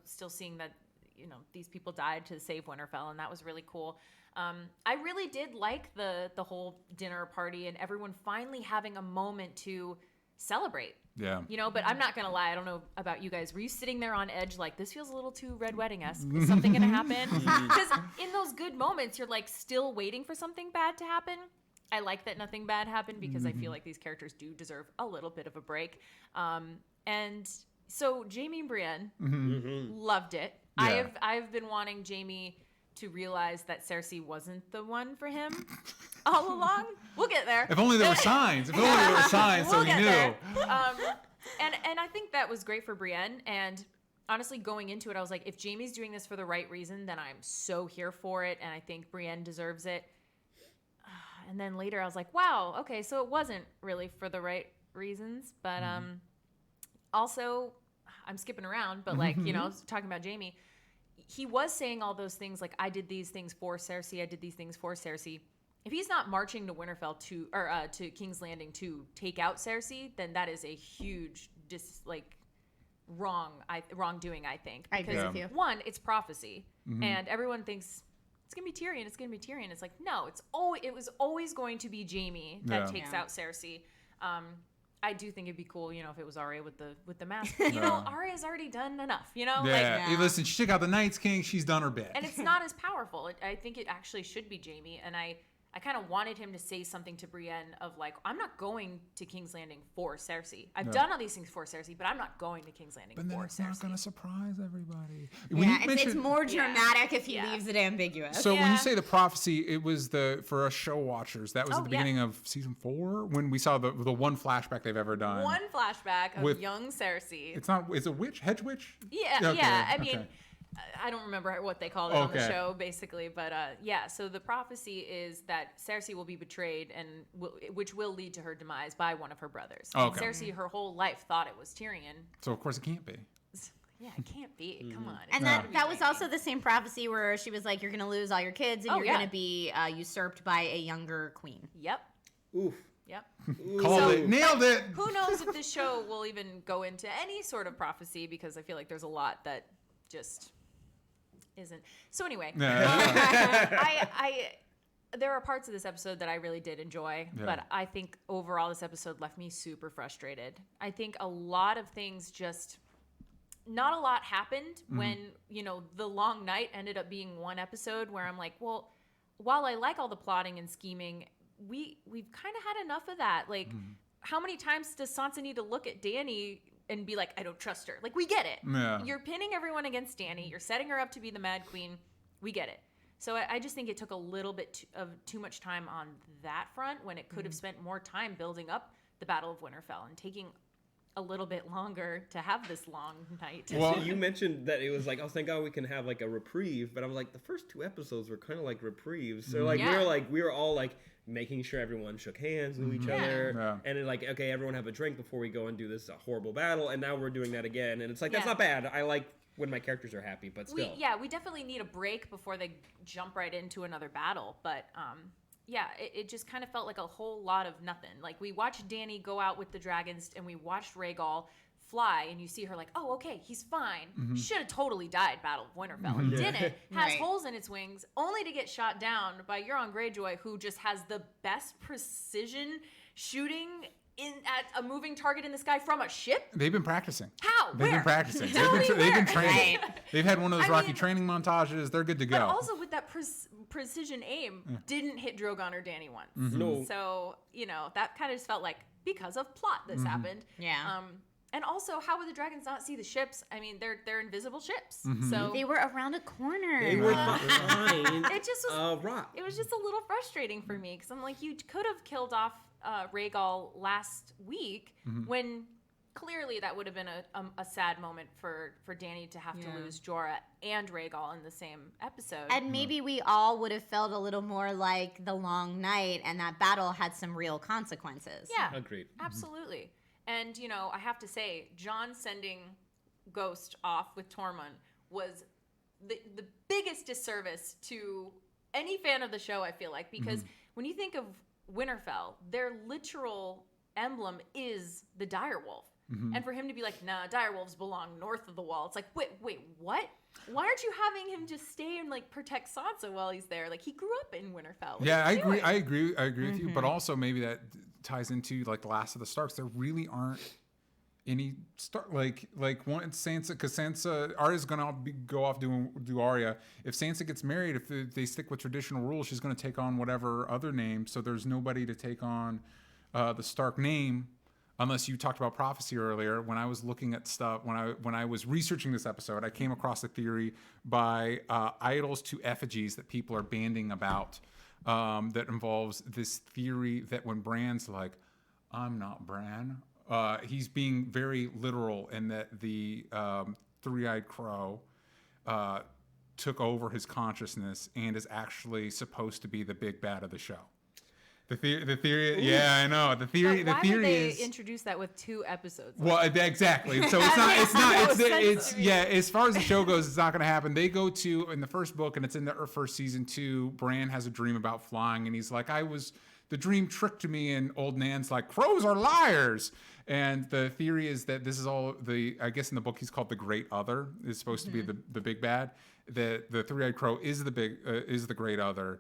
still seeing that, these people died to save Winterfell, and that was really cool. I really did like the whole dinner party and everyone finally having a moment to celebrate. Yeah. But I'm not gonna lie, I don't know about you guys. Were you sitting there on edge like, this feels a little too Red Wedding-esque? Is something gonna happen? Because in those good moments, you're like still waiting for something bad to happen. I like that nothing bad happened because I feel like these characters do deserve a little bit of a break. And so Jamie and Brienne loved it. Yeah. I've been wanting Jamie to realize that Cersei wasn't the one for him all along. We'll get there. If only there were signs. If only there were signs, so We'll we get knew. there. And I think that was great for Brienne. And honestly, going into it, I was like, if Jamie's doing this for the right reason, then I'm so here for it. And I think Brienne deserves it. And then later I was like, wow, okay, so it wasn't really for the right reasons. But also, I'm skipping around, but like, talking about Jamie, he was saying all those things like, I did these things for Cersei, I did these things for Cersei. If he's not marching to Winterfell to King's Landing to take out Cersei, then that is a huge wrongdoing, I think. I agree Because with you. one, it's prophecy, and everyone thinks it's gonna be Tyrion. It's gonna be Tyrion. It's like, no, it was always going to be Jamie that Yeah. takes Yeah. out Cersei. I do think it'd be cool, if it was Arya with the mask. But, Arya's already done enough, Yeah. Like, Hey, listen, she took out the Night's King. She's done her bit. and it's not as powerful. I think it actually should be Jamie. And I kind of wanted him to say something to Brienne of like, I'm not going to King's Landing for Cersei. I've done all these things for Cersei, but I'm not going to King's Landing But then for it's Cersei. not going to surprise everybody. When you Yeah, it's mentioned- more Yeah. dramatic if he Yeah. leaves it ambiguous. So when Yeah. you say the prophecy, it was for us show watchers. That was Oh, at the yeah. beginning of season 4 when we saw the one flashback they've ever done. One flashback of With- young Cersei. It's a witch, hedge witch. Yeah, Okay, yeah. I okay. mean, I don't remember what they called it on the Okay. show, basically, but yeah. So the prophecy is that Cersei will be betrayed, and which will lead to her demise by one of her brothers. And Okay. Cersei, her whole life, thought it was Tyrion. So of course it can't be. Yeah, it can't be. Come on. And It's that gotta be that was Jamie. also the same prophecy where she was like, you're going to lose all your kids and Oh, you're yeah. going to be usurped by a younger queen. Yep. Oof. Yep. Called So- it. Nailed it. Who knows if this show will even go into any sort of prophecy, because I feel like there's a lot that just isn't. So anyway, I there are parts of this episode that I really did enjoy, Yeah. but I think overall this episode left me super frustrated. I think a lot of things just not a lot happened when, the long night ended up being one episode where I'm like, well, while I like all the plotting and scheming, we've kind of had enough of that. Like, how many times does Sansa need to look at Dany and be like, I don't trust her? Like, we get it. Yeah. You're pinning everyone against Dany. You're setting her up to be the Mad Queen. We get it. So I just think it took a little bit of too much time on that front when it could have spent more time building up the Battle of Winterfell and taking a little bit longer to have this long night. Well- So you mentioned that it was like, oh, thank God we can have like a reprieve, but I'm like, the first 2 episodes were kind of like reprieves. So like Yeah. we were all like, making sure everyone shook hands with each Yeah. other, Yeah. and then like, okay, everyone have a drink before we go and do this horrible battle, and now we're doing that again, and it's like that's Yeah. not bad. I like when my characters are happy, but still. We definitely need a break before they jump right into another battle. But it just kind of felt like a whole lot of nothing. Like we watched Dany go out with the dragons, and we watched Rhaegal fly, and you see her like, oh, okay, he's fine. Should have totally died, Battle of Winterfell. And didn't. Has Right. holes in its wings, only to get shot down by Euron Greyjoy, who just has the best precision shooting at a moving target in the sky from a ship. They've been practicing. How? They've Where? been practicing. Tell me They've been where. training. Right. They've had one of those I Rocky mean- training montages. They're good to go. But also with that precision aim, didn't hit Drogon or Dany once. No. So, that kind of just felt like because of plot this happened. Yeah. And also, how would the dragons not see the ships? I mean, they're invisible ships. So They were around a corner. They were behind it just was rock. it was just a little frustrating for me because I'm like, you could have killed off Rhaegal last week when clearly that would have been a sad moment for Dany to have to lose Jorah and Rhaegal in the same episode. And maybe we all would have felt a little more like the long night, and that battle had some real consequences. yeah, Agreed. absolutely. And I have to say, Jon sending Ghost off with Tormund was the biggest disservice to any fan of the show, I feel like, because when you think of Winterfell, their literal emblem is the direwolf. And for him to be like, nah, direwolves belong north of the wall. It's like, wait, what? Why aren't you having him just stay and like protect Sansa while he's there? Like he grew up in Winterfell. What Yeah, are I you agree. doing? I agree with you. But also maybe that ties into like the last of the Starks. There really aren't any like one Sansa, because Sansa Arya's gonna go off do Arya. If Sansa gets married, if they stick with traditional rules, she's gonna take on whatever other name. So there's nobody to take on the Stark name. Unless you talked about prophecy earlier, when I was looking at stuff, when I was researching this episode, I came across a theory by idols to effigies that people are banding about that involves this theory that when Bran's like, I'm not Bran, he's being very literal, and that the three-eyed crow took over his consciousness and is actually supposed to be the big bad of the show. The theory, yeah, I know. But why the would theory they is introduce that with 2 episodes? well, exactly. So it's yeah. As far as the show goes, it's not going to happen. They go to in the first book, and it's in the first season 2. Bran has a dream about flying, and he's like, the dream tricked me, and old Nan's like, crows are liars. And the theory is that this is all I guess in the book he's called the Great Other. Is supposed to be the big bad. The three-eyed crow is the Great Other.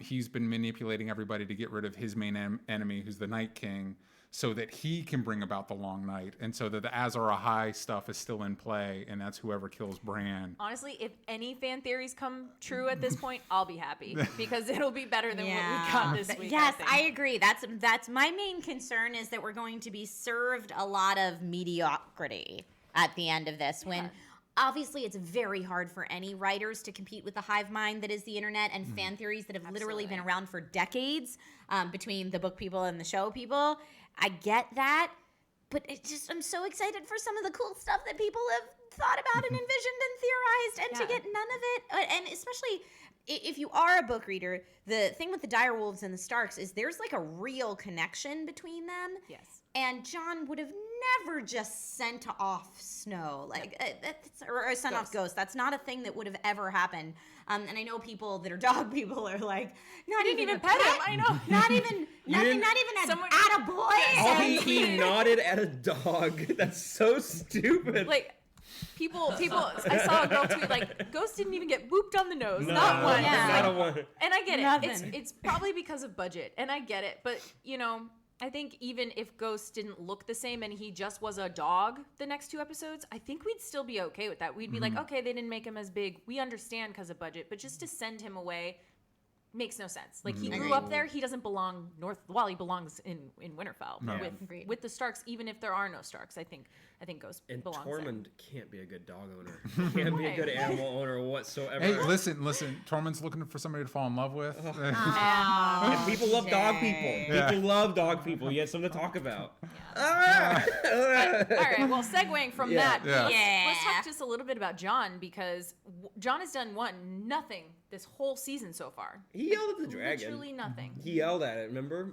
He's been manipulating everybody to get rid of his main enemy, who's the Night King, so that he can bring about the Long Night, and so that the Azor Ahai stuff is still in play, and that's whoever kills Bran. Honestly, if any fan theories come true at this point, I'll be happy because it'll be better than what we got this week. Yes, think. I agree. That's my main concern, is that we're going to be served a lot of mediocrity at the end of this when obviously it's very hard for any writers to compete with the hive mind that is the internet and fan theories that have literally been around for decades, between the book people and the show people. I get that, but I'm so excited for some of the cool stuff that people have thought about and envisioned and theorized, and to get none of it, and especially if you are a book reader, the thing with the direwolves and the Starks is there's like a real connection between them. Yes. And Jon would have never just sent off Snow, or sent off Ghost. That's not a thing that would have ever happened. And I know people that are dog people are like, not didn't even even pet him. I know. Not even nothing. didn't- Not even Someone- at a boy. Oh, he nodded at a dog. That's so stupid. Like, people. I saw a girl tweet like, Ghost didn't even get booped on the nose, No, not one. Yeah. not a one. And I get it. Nothing. It's probably because of budget, and I get it. But I think even if Ghost didn't look the same and he just was a dog the next 2 episodes, I think we'd still be okay with that. We'd be like, okay, they didn't make him as big. We understand because of budget, but just to send him away makes no sense. Like, he grew up there. He doesn't belong north of the wall. He belongs in Winterfell Agreed. with the Starks, even if there are no Starks. I think Ghost And belongs Tormund can't be a good dog owner. He can't be a good animal owner whatsoever. Hey, listen. Tormund's looking for somebody to fall in love with. And people love dog people. Yeah. People love dog people. You had something to talk about. there. All right. Well, segueing from that, Yeah. let's let's talk just a little bit about John, because John has done nothing this whole season so far. He yelled at the dragon. Literally nothing. He yelled at it, remember?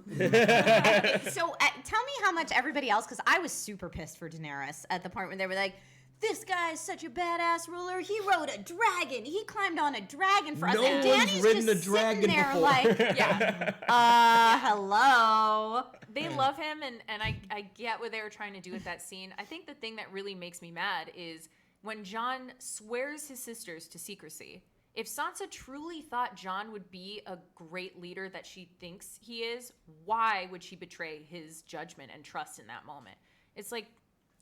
So tell me how much everybody else, because I was super pissed for Daenerys at the point where they were like, this guy's such a badass ruler. He rode a dragon. He climbed on a dragon for us. No And one's Dany's ridden just a dragon sitting there before. like, Yeah. hello. They love him, and I get what they were trying to do with that scene. I think the thing that really makes me mad is when Jon swears his sisters to secrecy. If Sansa truly thought Jon would be a great leader that she thinks he is, why would she betray his judgment and trust in that moment? It's like,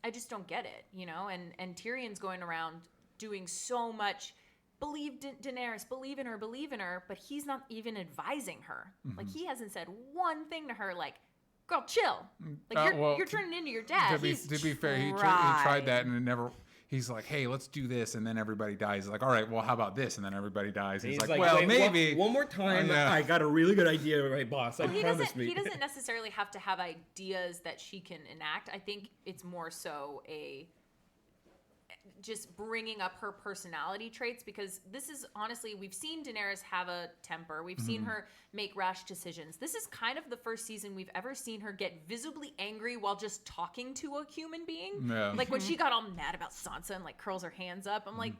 I just don't get it, you know? And Tyrion's going around doing so much, believe Daenerys, believe in her, but he's not even advising her. Like, he hasn't said one thing to her, like, girl, chill. Like, you're turning into your dad. To be fair, he tried. tried that and it never. He's like, hey, let's do this, and then everybody dies. He's like, all right, well, how about this? And then everybody dies. And he's like, well, "Wait, maybe one more time. Yeah. I got a really good idea, right, boss? Well, I he promise me. doesn't necessarily have to have ideas that she can enact. I think it's more so just bringing up her personality traits, because this is honestly, we've seen Daenerys have a temper. We've seen her make rash decisions. This is kind of the first season we've ever seen her get visibly angry while just talking to a human being. Yeah. Like when she got all mad about Sansa and like curls her hands up. I'm like,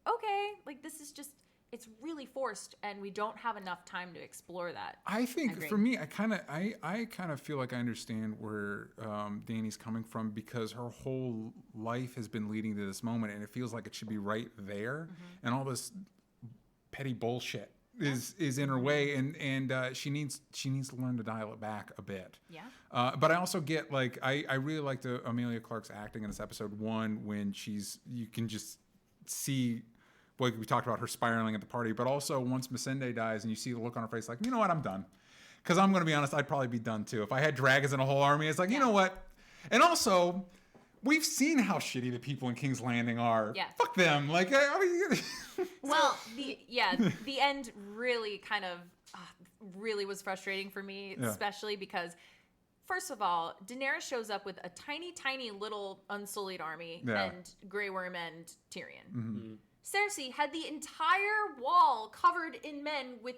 okay, like this is just, it's really forced, and we don't have enough time to explore that. I think Agreed. for me, I kind of feel like I understand where Dany's coming from, because her whole life has been leading to this moment, and it feels like it should be right there, and all this petty bullshit is in her way, and she needs to learn to dial it back a bit. Yeah. But I also get, like, I really liked Amelia Clark's acting in this episode one, when you can just see. Like we talked about her spiraling at the party, but also once Missandei dies and you see the look on her face, like, you know what, I'm done. Because I'm going to be honest, I'd probably be done too. If I had dragons and a whole army, it's like, you know what? And also, we've seen how shitty the people in King's Landing are. Yeah. Fuck them. Like, Well, the end really kind of really was frustrating for me, Yeah. especially because, first of all, Daenerys shows up with a tiny, tiny little unsullied army and Grey Worm and Tyrion. Cersei had the entire wall covered in men with,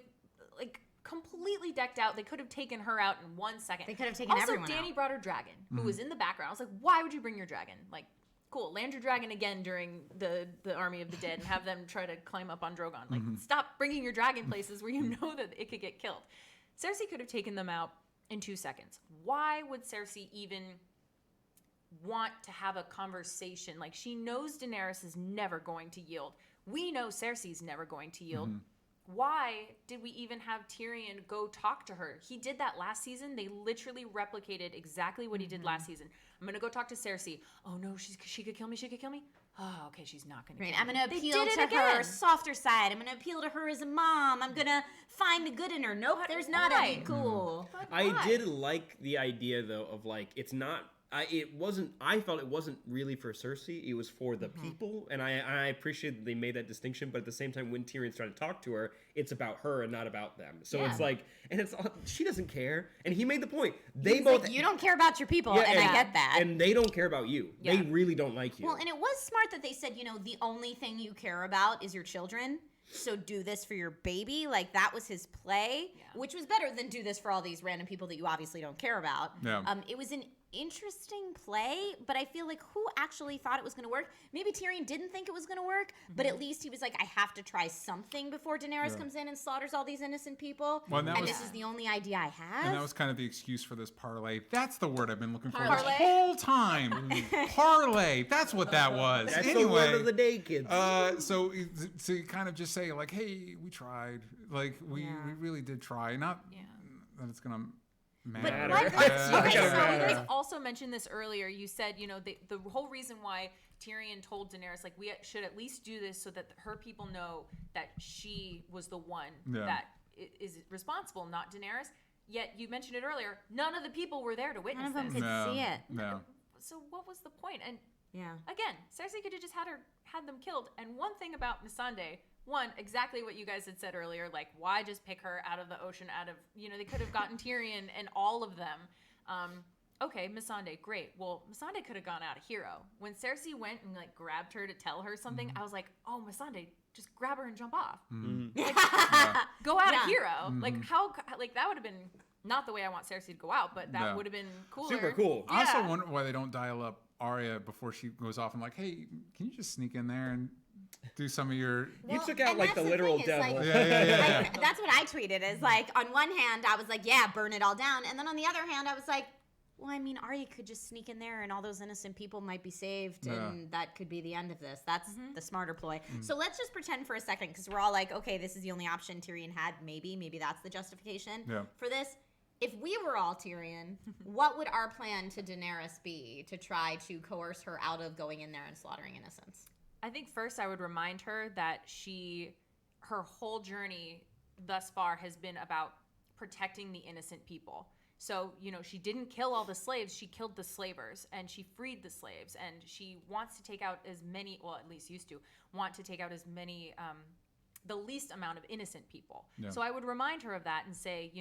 like, completely decked out. They could have taken her out in 1 second. They could have taken everyone Also, Dany out. brought her dragon, who was in the background. I was like, why would you bring your dragon? Like, cool, land your dragon again during the Army of the Dead and have them try to climb up on Drogon. Like, stop bringing your dragon places where you know that it could get killed. Cersei could have taken them out in 2 seconds. Why would Cersei even want to have a conversation? Like, she knows Daenerys is never going to yield. We know Cersei's never going to yield. Why did we even have Tyrion go talk to her? He did that last season. They literally replicated exactly what he did last season. I'm going to go talk to Cersei. Oh, no, she could kill me. She could kill me. Oh, okay, she's not going to Right, kill I'm me. going to They appeal did to it again. her softer side. I'm going to appeal to her as a mom. I'm going to find the good in her. Nope, But there's not why? any cool. But I why? did like the idea, though, of, like, it's not. I felt it wasn't really for Cersei. It was for the people, and I appreciate that they made that distinction. But at the same time, when Tyrion's trying to talk to her, it's about her and not about them. So Yeah. it's like, and it's she doesn't care. And he made the point. They He's both like, you don't care about your people, Yeah, and I and- get that. and they don't care about you. Yeah. They really don't like you. Well, and it was smart that they said, you know, the only thing you care about is your children. So do this for your baby. Like, that was his play, which was better than do this for all these random people that you obviously don't care about. Yeah. It was an interesting play, but I feel like who actually thought it was going to work? Maybe Tyrion didn't think it was going to work, but at least he was like, I have to try something before Daenerys comes in and slaughters all these innocent people. Well, and that was- this is the only idea I have. And that was kind of the excuse for this parlay. That's the word I've been looking for Parlay? this whole time. Parlay. That's what that was. That's anyway, the word of the day, kids. so you kind of just say, like, hey, we tried. Like, we really did try. Not that it's going to matter. like, Yeah. okay, So so you guys also mentioned this earlier. You said, you know, the whole reason why Tyrion told Daenerys, like, we should at least do this so that her people know that she was the one that is responsible, not Daenerys. Yet you mentioned it earlier. None of the people were there to witness None of them this. could No, see it. no. So what was the point? And Yeah. again, Cersei could have just had them killed. And one thing about Missandei, exactly what you guys had said earlier, like, why just pick her out of the ocean, they could have gotten Tyrion and all of them. okay, Missandei, great. Well, Missandei could have gone out a hero. When Cersei went and like grabbed her to tell her something, I was like, oh, Missandei, just grab her and jump off. Like, go out a hero. Like how? Like that would have been not the way I want Cersei to go out, but that would have been cooler. Super cool. I also wonder why they don't dial up Arya before she goes off and like, hey, can you just sneak in there and do some of your... You Well, took out and like that's the the literal thing, is, devil. like- Yeah. That's what I tweeted. Is like, on one hand, I was like, yeah, burn it all down, and then on the other hand, I was like, well, I mean, Arya could just sneak in there, and all those innocent people might be saved, and that could be the end of this. That's the smarter ploy. So let's just pretend for a second, because we're all like, okay, this is the only option Tyrion had. Maybe that's the justification for this. If we were all Tyrion, what would our plan to Daenerys be to try to coerce her out of going in there and slaughtering innocents? I think first I would remind her that her whole journey thus far has been about protecting the innocent people. So, she didn't kill all the slaves, she killed the slavers, and she freed the slaves, and she wants to take out as many, well, at least used to, want to take out as many, the least amount of innocent people. Yeah. So I would remind her of that and say,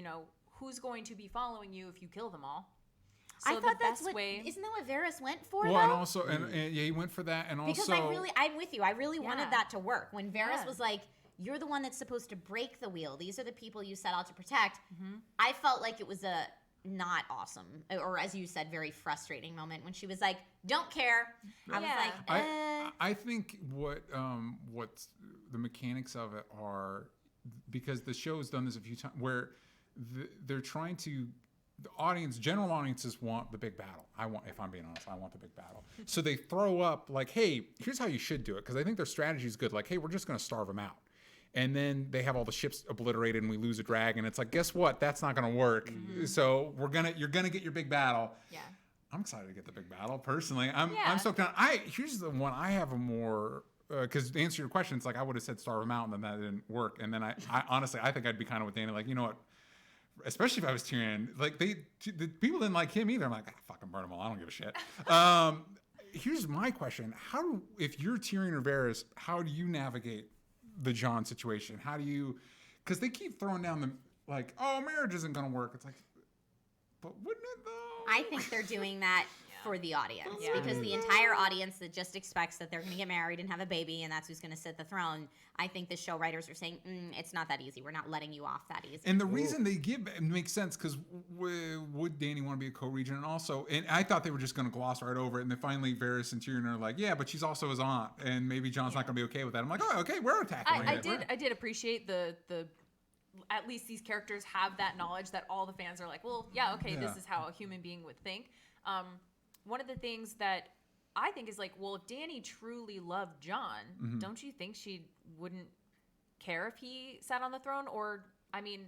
who's going to be following you if you kill them all? So I the thought that's best what, way... isn't that what Varys went for, Well, though? and also, and yeah, he went for that, and also... Because I'm with you. I really wanted Yeah. that to work. When Varys Yeah. was like, you're the one that's supposed to break the wheel. These are the people you set out to protect. I felt like it was a not awesome, or as you said, very frustrating moment when she was like, don't care. I was Yeah. like, eh. I think what the mechanics of it are, because the show has done this a few times, where they're trying to... The audience, general audiences want the big battle. If I'm being honest, I want the big battle. So they throw up like, hey, here's how you should do it. Because I think their strategy is good. Like, hey, we're just going to starve them out. And then they have all the ships obliterated and we lose a dragon. It's like, guess what? That's not going to work. So you're going to get your big battle. Yeah. I'm excited to get the big battle. Personally, I'm stoked on. Here's the one I have a more... Because to answer your question, it's like I would have said starve them out and then that didn't work. And then I honestly, I think I'd be kind of with Danny, like, you know what? Especially if I was Tyrion, like the people didn't like him either. I'm like, fucking burn them all. I don't give a shit. Here's my question: if you're Tyrion or Varys, how do you navigate the Jon situation? How do you? Because they keep throwing down the like, oh, marriage isn't gonna work. It's like, but wouldn't it though? I think they're doing that for the audience Yeah. because the entire audience that just expects that they're going to get married and have a baby and that's who's going to sit the throne. I think the show writers are saying it's not that easy. We're not letting you off that easy. And the reason they give it makes sense because would Dany want to be a co-regent? And also, and I thought they were just going to gloss right over it. And then finally, Varys and Tyrion are like, yeah, but she's also his aunt, and maybe Jon's not going to be okay with that. I'm like, oh, okay, we're attacking. I did appreciate the at least these characters have that knowledge that all the fans are like, well, yeah, okay, this is how a human being would think. One of the things that I think is like, well, if Dany truly loved Jon, don't you think she wouldn't care if he sat on the throne? Or, I mean,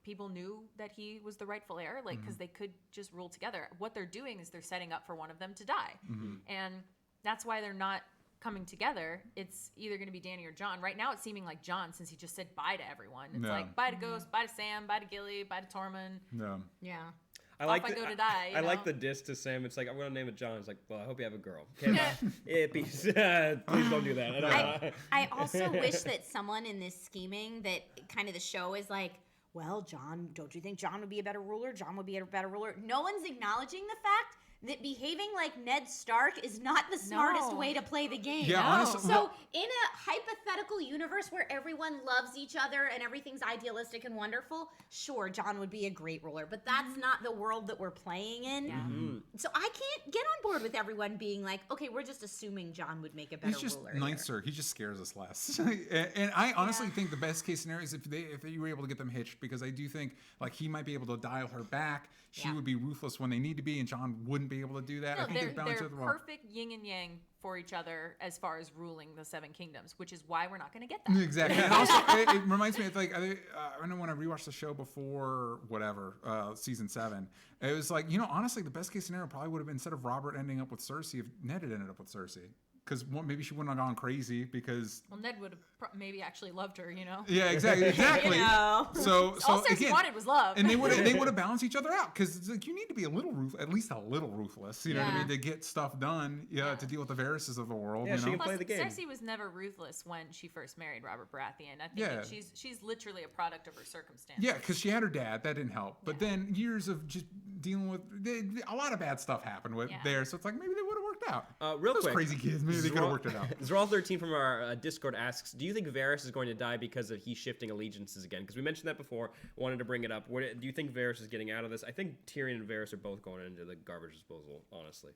people knew that he was the rightful heir, like, because they could just rule together. What they're doing is they're setting up for one of them to die. And that's why they're not coming together. It's either going to be Dany or Jon. Right now, it's seeming like Jon, since he just said bye to everyone. It's like, bye to Ghost, bye to Sam, bye to Gilly, bye to Tormund. Yeah. I like I go to die, I like know? the diss to Sam. It's like, I'm going to name it John. It's like, well, I hope you have a girl. Okay, bye. Yeah, peace. Please don't do that. I also wish that someone in this scheming that kind of the show is like, well, Jon, don't you think Jon would be a better ruler? Jon would be a better ruler. No one's acknowledging the fact that behaving like Ned Stark is not the smartest way to play the game. Yeah, honestly, So in a hypothetical universe where everyone loves each other and everything's idealistic and wonderful, sure, Jon would be a great ruler, but that's not the world that we're playing in. So I can't get on board with everyone being like, okay, we're just assuming Jon would make a better He's just ruler. here. nicer. He just scares us less. and I honestly think the best case scenario is if you were able to get them hitched, because I do think like he might be able to dial her back. She would be ruthless when they need to be, and Jon wouldn't be able to do that. No, I think they're balance it well. perfect yin and yang for each other as far as ruling the Seven Kingdoms, which is why we're not going to get that. Exactly. And also, it reminds me of like I know when I rewatched the show before season 7, it was like, honestly, the best case scenario probably would have been, instead of Robert ending up with Cersei, if Ned had ended up with Cersei. because maybe she wouldn't have gone crazy because. Well, Ned would have maybe actually loved her, Yeah, exactly. know. So All Cersei again, wanted was love. and they would have balanced each other out because it's like you need to be at least a little ruthless, you know what I mean, to get stuff done, to deal with the Varys of the world. Yeah, you she know? can Plus, play the game. Cersei was never ruthless when she first married Robert Baratheon. I think Yeah. that she's literally a product of her circumstances. Yeah, because she had her dad. That didn't help. But then years of just dealing with a lot of bad stuff happened with there. So it's like maybe they would have worked out. Real Those quick, crazy kids. Maybe they could have worked it out. Zral13 from our Discord asks, do you think Varys is going to die because of he's shifting allegiances again? Because we mentioned that before. Wanted to bring it up. Do you think Varys is getting out of this? I think Tyrion and Varys are both going into the garbage disposal, honestly.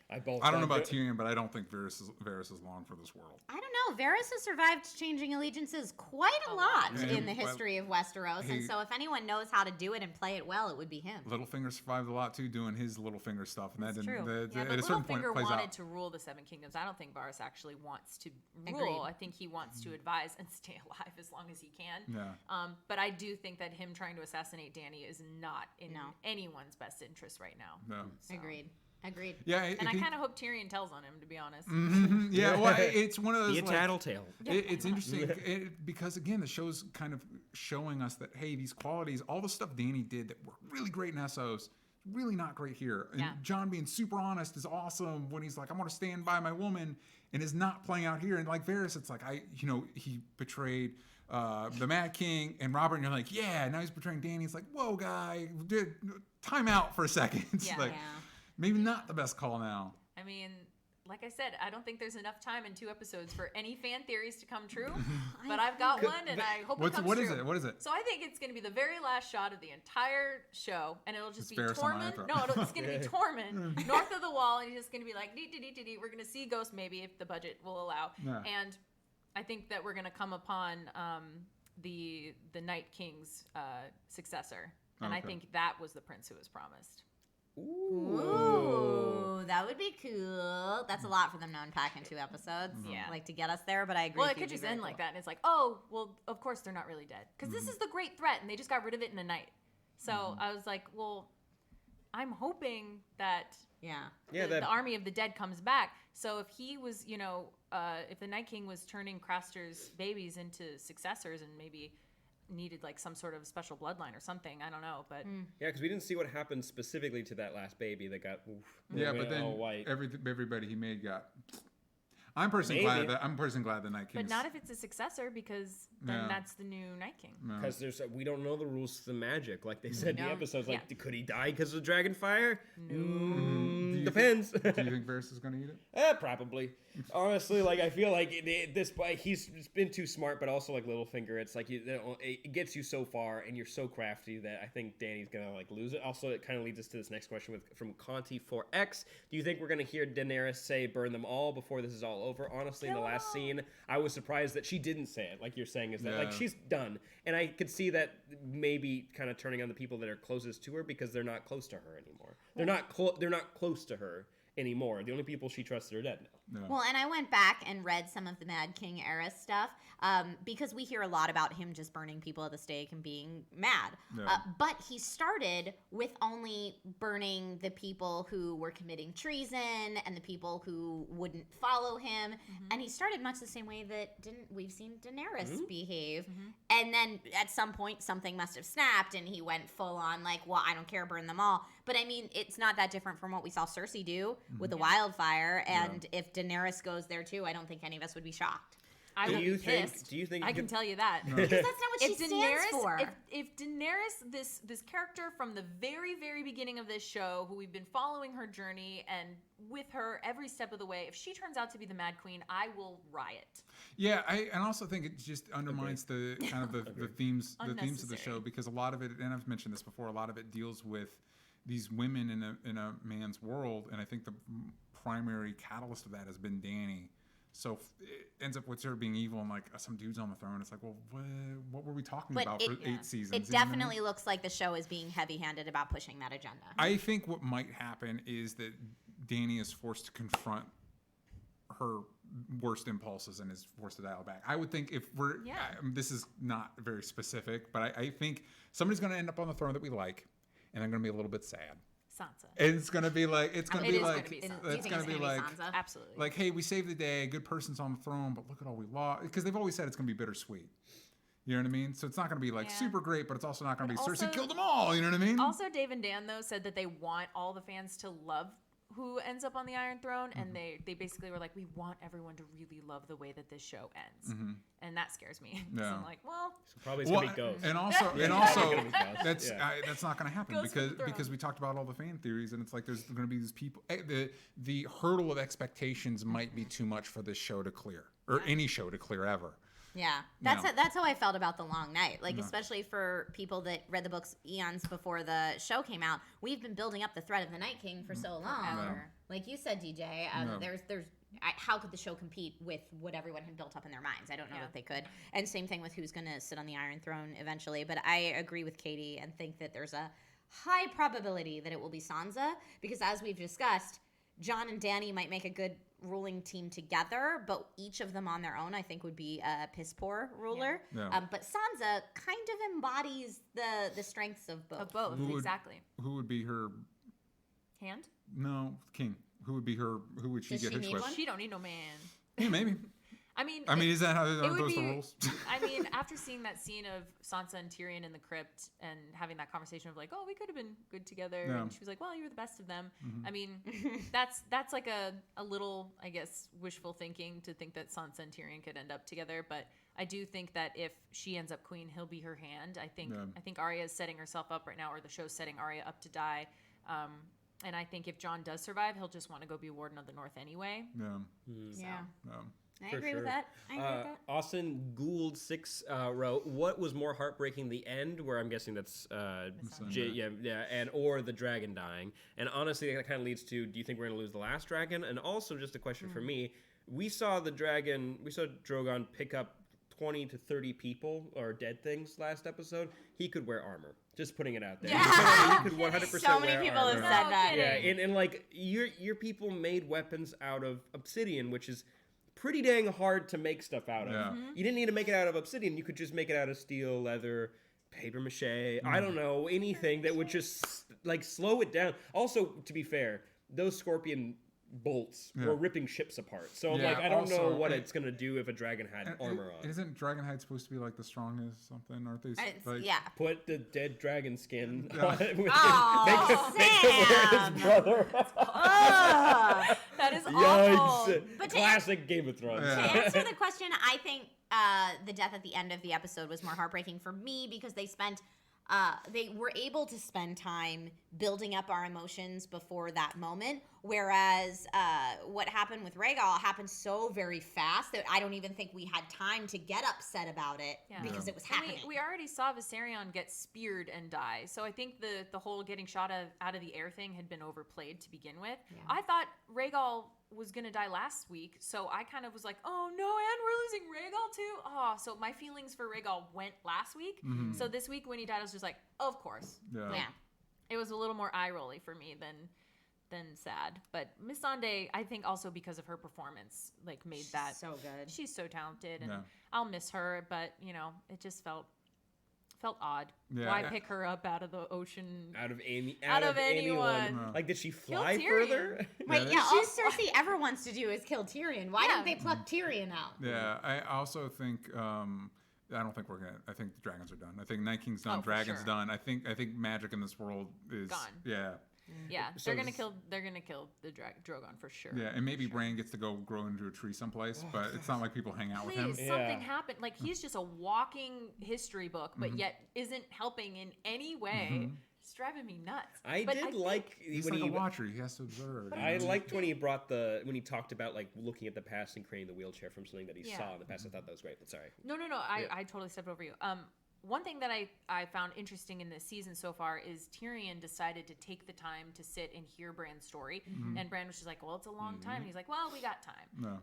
I don't know about Tyrion, but I don't think Varys is long for this world. I don't know. Varys has survived changing allegiances quite a lot in the history of Westeros, and so if anyone knows how to do it and play it well, it would be him. Littlefinger survived a lot too, doing his Littlefinger stuff, and that That's didn't. true. Yeah, At but a certain point, it Littlefinger plays wanted out. to rule the Seven Kingdoms. I don't think Varys actually wants to rule. Agreed. I think he wants to advise and stay alive as long as he can. Yeah. But I do think that him trying to assassinate Dany is not in anyone's best interest right now. No. So. Agreed. Yeah, And I kind of hope Tyrion tells on him, to be honest. Yeah, well, it's one of those. Be a tattletale. It's interesting because again, the show's kind of showing us that hey, these qualities, all the stuff Dany did that were really great in Essos, really not great here. And Jon being super honest is awesome when he's like, I'm going to stand by my woman, and is not playing out here. And like Varys, it's like he betrayed the Mad King and Robert, and you're like, yeah, now he's betraying Dany. It's like, whoa, guy, time out for a second. Maybe not the best call now. I mean, like I said, I don't think there's enough time in 2 episodes for any fan theories to come true. But I've got one, and I hope it comes what true. is it? What is it? So I think it's going to be the very last shot of the entire show, and it'll just be Varys on my Tormund. iPhone. No, it's going to be Tormund north of the wall, and he's just going to be like, dee. We're going to see Ghost maybe if the budget will allow. Yeah. And I think that we're going to come upon the Night King's successor, and I think that was the prince who was promised. Ooh, that would be cool. That's a lot for them to unpack in 2 episodes. Yeah. Like to get us there, but I agree. Well, with it you, could it'd just be very end like cool. that, and it's like, oh, well, of course they're not really dead, because this is the great threat, and they just got rid of it in a night. So I was like, well, I'm hoping that the army of the dead comes back. So if he was, if the Night King was turning Craster's babies into successors and maybe needed like some sort of special bloodline or something, I don't know, but Yeah, because we didn't see what happened specifically to that last baby that got But then all white. everybody he made got. I'm personally glad the Night King. but not if it's a successor, because then that's the new Night King. Because we don't know the rules to the magic, like they said in the No. episodes. Like, Yeah. could he die because of dragon fire? you Depends. Do you think Varys is going to eat it? Probably. Honestly, like I feel like he's been too smart, but also like Littlefinger, it's like it gets you so far, and you're so crafty that I think Danny's gonna like lose it. Also, it kind of leads us to this next question from Conti4X. Do you think we're gonna hear Daenerys say "burn them all" before this is all over? Honestly, in the last scene, I was surprised that she didn't say it. Like you're saying, is that like she's done, and I could see that maybe kind of turning on the people that are closest to her because they're not close to her anymore. They're not close to her anymore. The only people she trusted are dead now. No. Well, and I went back and read some of the Mad King era stuff because we hear a lot about him just burning people at the stake and being mad. Yeah. But he started with only burning the people who were committing treason and the people who wouldn't follow him. And he started much the same way that we've seen Daenerys behave. And then at some point something must have snapped and he went full on like, well, I don't care, burn them all. But I mean, it's not that different from what we saw Cersei do with the wildfire. And if Daenerys goes there too, I don't think any of us would be shocked. I Do would you be think? pissed. Do you think? I can tell you that. Because that's not what she stands for. If Daenerys, this character from the very, very beginning of this show, who we've been following her journey and with her every step of the way, if she turns out to be the Mad Queen, I will riot. Yeah, I also think it just undermines the kind of the themes of the show, because a lot of it, and I've mentioned this before, a lot of it deals with these women in a man's world, and I think the primary catalyst of that has been Dany. So it ends up with her being evil and like some dude's on the throne. It's like, well, what were we talking about for 8 seasons? It definitely looks like the show is being heavy-handed about pushing that agenda. I think what might happen is that Dany is forced to confront her worst impulses and is forced to dial back. I would think if this is not very specific, but I think somebody's going to end up on the throne that we like, and I'm going to be a little bit sad. Sansa. It's gonna be like it's gonna It be is gonna like be Sansa. Do you it's think gonna be like Sansa? Absolutely. like, hey, we saved the day, good person's on the throne, but look at all we lost. Because they've always said it's gonna be bittersweet. You know what I mean? So it's not gonna be like Yeah. super great, but it's also not gonna be But Cersei also- killed them all. You know what I mean? Also, Dave and Dan though said that they want all the fans to love who ends up on the Iron Throne, and they basically were like, we want everyone to really love the way that this show ends, and that scares me. So Yeah. I'm like, well, So probably it's gonna be Ghost. and also, Yeah, and yeah, also, yeah, yeah. that's Yeah. that's not going to happen Ghost for the throne. because we talked about all the fan theories, and it's like there's going to be these people. The hurdle of expectations might be too much for this show to clear, or any show to clear ever. Yeah, No. that's how I felt about The Long Night. Like, especially for people that read the books eons before the show came out, we've been building up the threat of the Night King for so long. Forever. Like you said, DJ, No. how could the show compete with what everyone had built up in their minds? I don't know Yeah. that they could. And same thing with who's going to sit on the Iron Throne eventually. But I agree with Katie and think that there's a high probability that it will be Sansa because, as we've discussed, Jon and Dany might make a good ruling team together, but each of them on their own, I think, would be a piss poor ruler. Yeah. But Sansa kind of embodies the strengths of both. of both, Who would- exactly. Who would be her? Hand? No, king. Who would be her? Who would she Does get she hitched need with? one? She don't need no man. Yeah, maybe. I mean, I mean, is that how it are would those the be- rules? I mean, after seeing that scene of Sansa and Tyrion in the crypt and having that conversation of like, oh, we could have been good together, Yeah. and she was like, well, you were the best of them. I mean, that's like a little, I guess, wishful thinking to think that Sansa and Tyrion could end up together. But I do think that if she ends up queen, he'll be her hand. I think Arya is setting herself up right now, or the show's setting Arya up to die. And I think if Jon does survive, he'll just want to go be Warden of the North anyway. Yeah. Yeah. Yeah. I For agree with sure. that. I agree with that. Austin Gould 6 wrote, "What was more heartbreaking, the end, where I'm guessing that's and or the dragon dying?" And honestly, that kind of leads to, do you think we're going to lose the last dragon? And also, just a question for me: we saw Drogon pick up 20 to 30 people or dead things last episode. He could wear armor. Just putting it out there. He could 100% So many wear people armor. have said that. Yeah, and like your people made weapons out of obsidian, which is pretty dang hard to make stuff out of. Yeah. You didn't need to make it out of obsidian. You could just make it out of steel, leather, paper mache. I don't know, anything that would just like slow it down. Also, to be fair, those scorpion bolts were ripping ships apart. So Yeah, like, I don't know also, what it's gonna do if a dragon had And armor on. Isn't Dragonhide supposed to be like the strongest something? Aren't they? It's- Like, yeah. Put the dead dragon skin Yeah. on it. Oh, Make him wear Sam. his brother. Ugh. That is Yikes. awful. But to- Classic Game of Thrones. Yeah. To answer the question, I think the death at the end of the episode was more heartbreaking for me because they were able to spend time building up our emotions before that moment. Whereas what happened with Rhaegal happened so very fast that I don't even think we had time to get upset about it Yeah. because it was And happening. we already saw Viserion get speared and die. So I think the whole getting shot out of the air thing had been overplayed to begin with. Yeah. I thought Rhaegal was going to die last week. So I kind of was like, oh no, and we're losing Rhaegal too? Oh, so my feelings for Rhaegal went last week. So this week when he died, I was just like, of course. Yeah. Yeah. It was a little more eye-rolly for me than sad. But Miss Missandei, I think also because of her performance, like made that so good. She's so talented, and Yeah. I'll miss her. But it just felt odd. Yeah. Why pick her up out of the ocean? Out of anyone. anyone. Like, did she Kill fly Tyrion. further? Wait, yeah, all Cersei ever wants to do is kill Tyrion. Why Yeah. didn't they pluck Tyrion out? Yeah, I also think I don't think we're gonna. I think the dragons are done. I think Night King's done. Oh, for Dragons sure. done. I think magic in this world is Gone. Yeah, Yeah, So they're gonna this- kill. They're gonna kill the Drogon for sure. yeah, and maybe Bran gets to go grow into a tree someplace, but it's not like people hang out with him. Please, something Yeah. happened. Like he's just a walking history book, but yet isn't helping in any way. It's driving me nuts. I But did think- like He's when like he. a watcher. He has to observe. you I know? liked when he when he talked about like looking at the past and creating the wheelchair from something that he Yeah. saw in the past. I thought that was great, but sorry. No. I totally stepped over you. One thing that I found interesting in this season so far is Tyrion decided to take the time to sit and hear Bran's story, and Bran was just like, "Well, it's a long time." And he's like, "Well, we got time." No.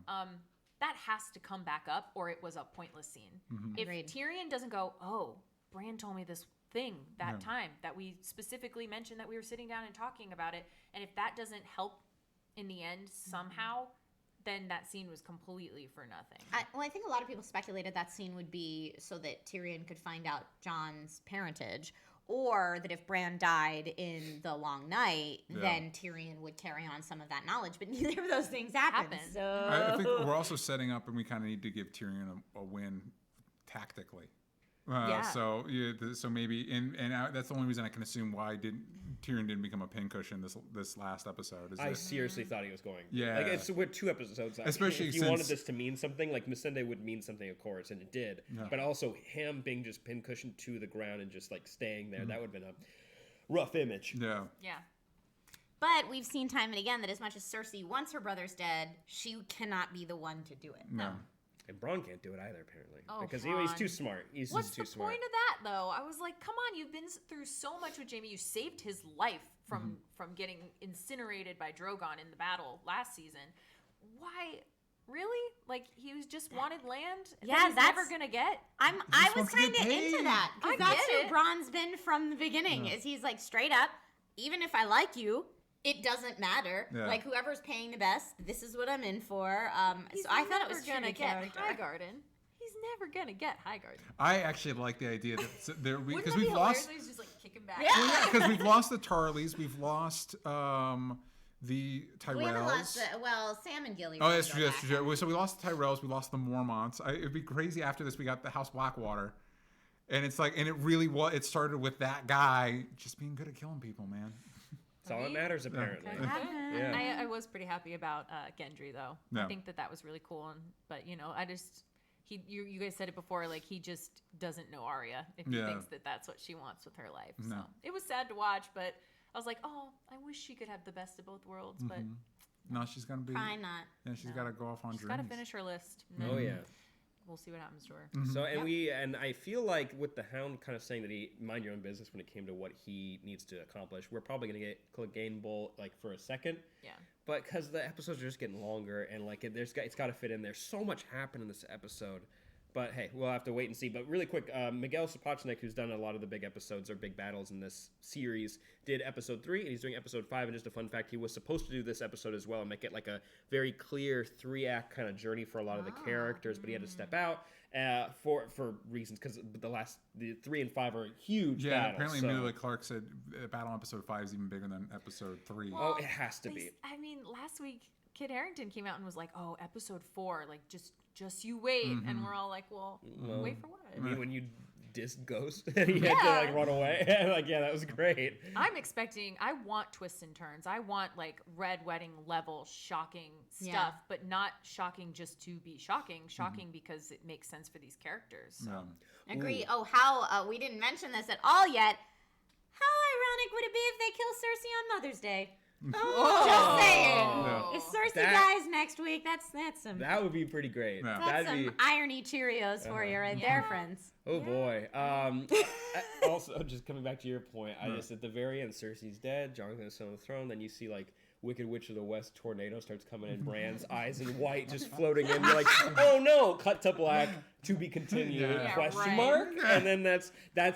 That has to come back up, or it was a pointless scene. If Agreed. Tyrion doesn't go, "Oh, Bran told me this thing that time that we specifically mentioned that we were sitting down and talking about it," and if that doesn't help in the end somehow, then that scene was completely for nothing. I think a lot of people speculated that scene would be so that Tyrion could find out Jon's parentage, or that if Bran died in the Long Night, Yeah. then Tyrion would carry on some of that knowledge. But neither of those things happened. Happened. So I think we're also setting up, and we kind of need to give Tyrion a win tactically. Yeah. So so maybe, that's the only reason I can assume why Tyrion didn't become a pincushion this last episode. I seriously thought he was going. Yeah. Like we're 2 episodes out. Especially if you wanted since- this to mean something, like Missandei would mean something, of course, and it did. Yeah. But also him being just pincushioned to the ground and just like staying there, Mm-hmm. that would have been a rough image. Yeah. Yeah. But we've seen time and again that as much as Cersei wants her brother's dead, she cannot be the one to do it. No. And Bronn can't do it either, apparently, Oh, because he's Bronn. too smart. He's What's just too the smart. point of that, though? I was like, come on, you've been through so much with Jaime. You saved his life from getting incinerated by Drogon in the battle last season. Why? Really? Like, he was just wanted land Yeah, that he's that's- never going to get? I was wants to kind get of into paid. that I because that's get who it. Bronn's been from the beginning. Is he's like straight up, even if I like you, it doesn't matter. Yeah. Like whoever's paying the best, this is what I'm in for. He's So I thought it never was true gonna to get character. Highgarden. He's never going to get Highgarden. I actually like the idea that there Wouldn't because that be we've hilarious lost. when he's just like kicking back? Yeah. Because we've lost the Tarleys, we've lost the Tyrells. We haven't lost Sam and Gilly. Oh, were that's gonna true. go That's back. true. So we lost the Tyrells, we lost the Mormonts. It'd be crazy after this. We got the House Blackwater, and it's like, and it really was. It started with that guy just being good at killing people, man. That's all that matters, apparently. Could happen. Yeah. I was pretty happy about Gendry, though. Yeah. I think that was really cool. But, you guys said it before, like, he just doesn't know Arya if he Yeah. thinks that that's what she wants with her life. So No. it was sad to watch, but I was like, oh, I wish she could have the best of both worlds. But No, she's gonna be. Probably not. Yeah, she's got to go off on she's dreams. got to finish her list. And Oh then yeah. We'll see what happens to her. So and Yep. I feel like with the Hound kind of saying that he mind your own business when it came to what he needs to accomplish, we're probably gonna get Clegane Bowl like for a second. Yeah. But because the episodes are just getting longer and like it's got to fit in there. So much happened in this episode. But hey, we'll have to wait and see. But really quick, Miguel Sapochnik, who's done a lot of the big episodes or big battles in this series, did episode 3, and he's doing episode 5. And just a fun fact, he was supposed to do this episode as well and make it like a very clear 3-act kind of journey for a lot of the characters. But he had to step out for reasons, because the 3 and 5 are huge Yeah, battles. apparently so- Amelia Clark said Battle episode 5 is even bigger than episode 3. Oh, it has to be. I mean, last week Kit Harington came out and was like, "Oh, episode 4, like just you wait," and we're all like, "Well, wait for what?" I mean, when you dissed Ghost and he had to like run away, like yeah, that was great. I'm expecting. I want twists and turns. I want like Red Wedding level shocking stuff, Yeah. but not shocking just to be shocking. Shocking because it makes sense for these characters. So. Yeah. Agree. Oh, how we didn't mention this at all yet. How ironic would it be if they kill Cersei on Mother's Day? Just saying. Yeah. If Cersei That- dies next week, that's some That would be pretty great. Yeah. that's That'd some be. irony Cheerios for you right there, friends. Oh boy. Also, just coming back to your point, I just at the very end, Cersei's dead. Jonathan's still on the throne. Then you see like Wicked Witch of the West tornado starts coming in. Brand's eyes in white just floating in. You're like, oh no! Cut to black. To be continued? Yeah. Question right. mark. And then that's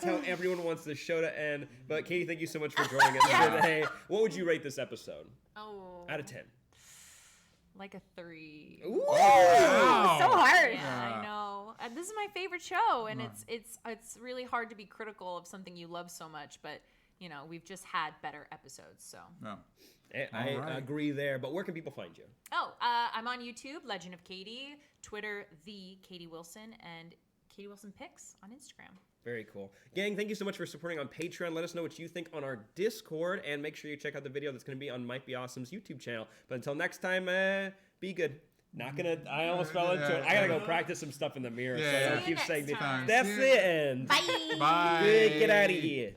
how everyone wants the show to end. But Katie, thank you so much for joining us today. What would you rate this episode Oh, out of 10? like a 3. Ooh. Wow. So hard. Yeah, I know. And this is my favorite show, and it's really hard to be critical of something you love so much. But we've just had better episodes. So, Yeah. I All right. agree there. But where can people find you? I'm on YouTube, Legend of Katie, Twitter, the Katie Wilson, and Katie Wilson Pics on Instagram. Very cool. Gang, thank you so much for supporting on Patreon. Let us know what you think on our Discord, and make sure you check out the video that's going to be on Might Be Awesome's YouTube channel. But until next time, be good. Not gonna. I almost fell into it. I gotta go practice some stuff in the mirror. Yeah. So I See don't you keep next saying time. that's See the you. end. Bye. Bye. Good, get out of here.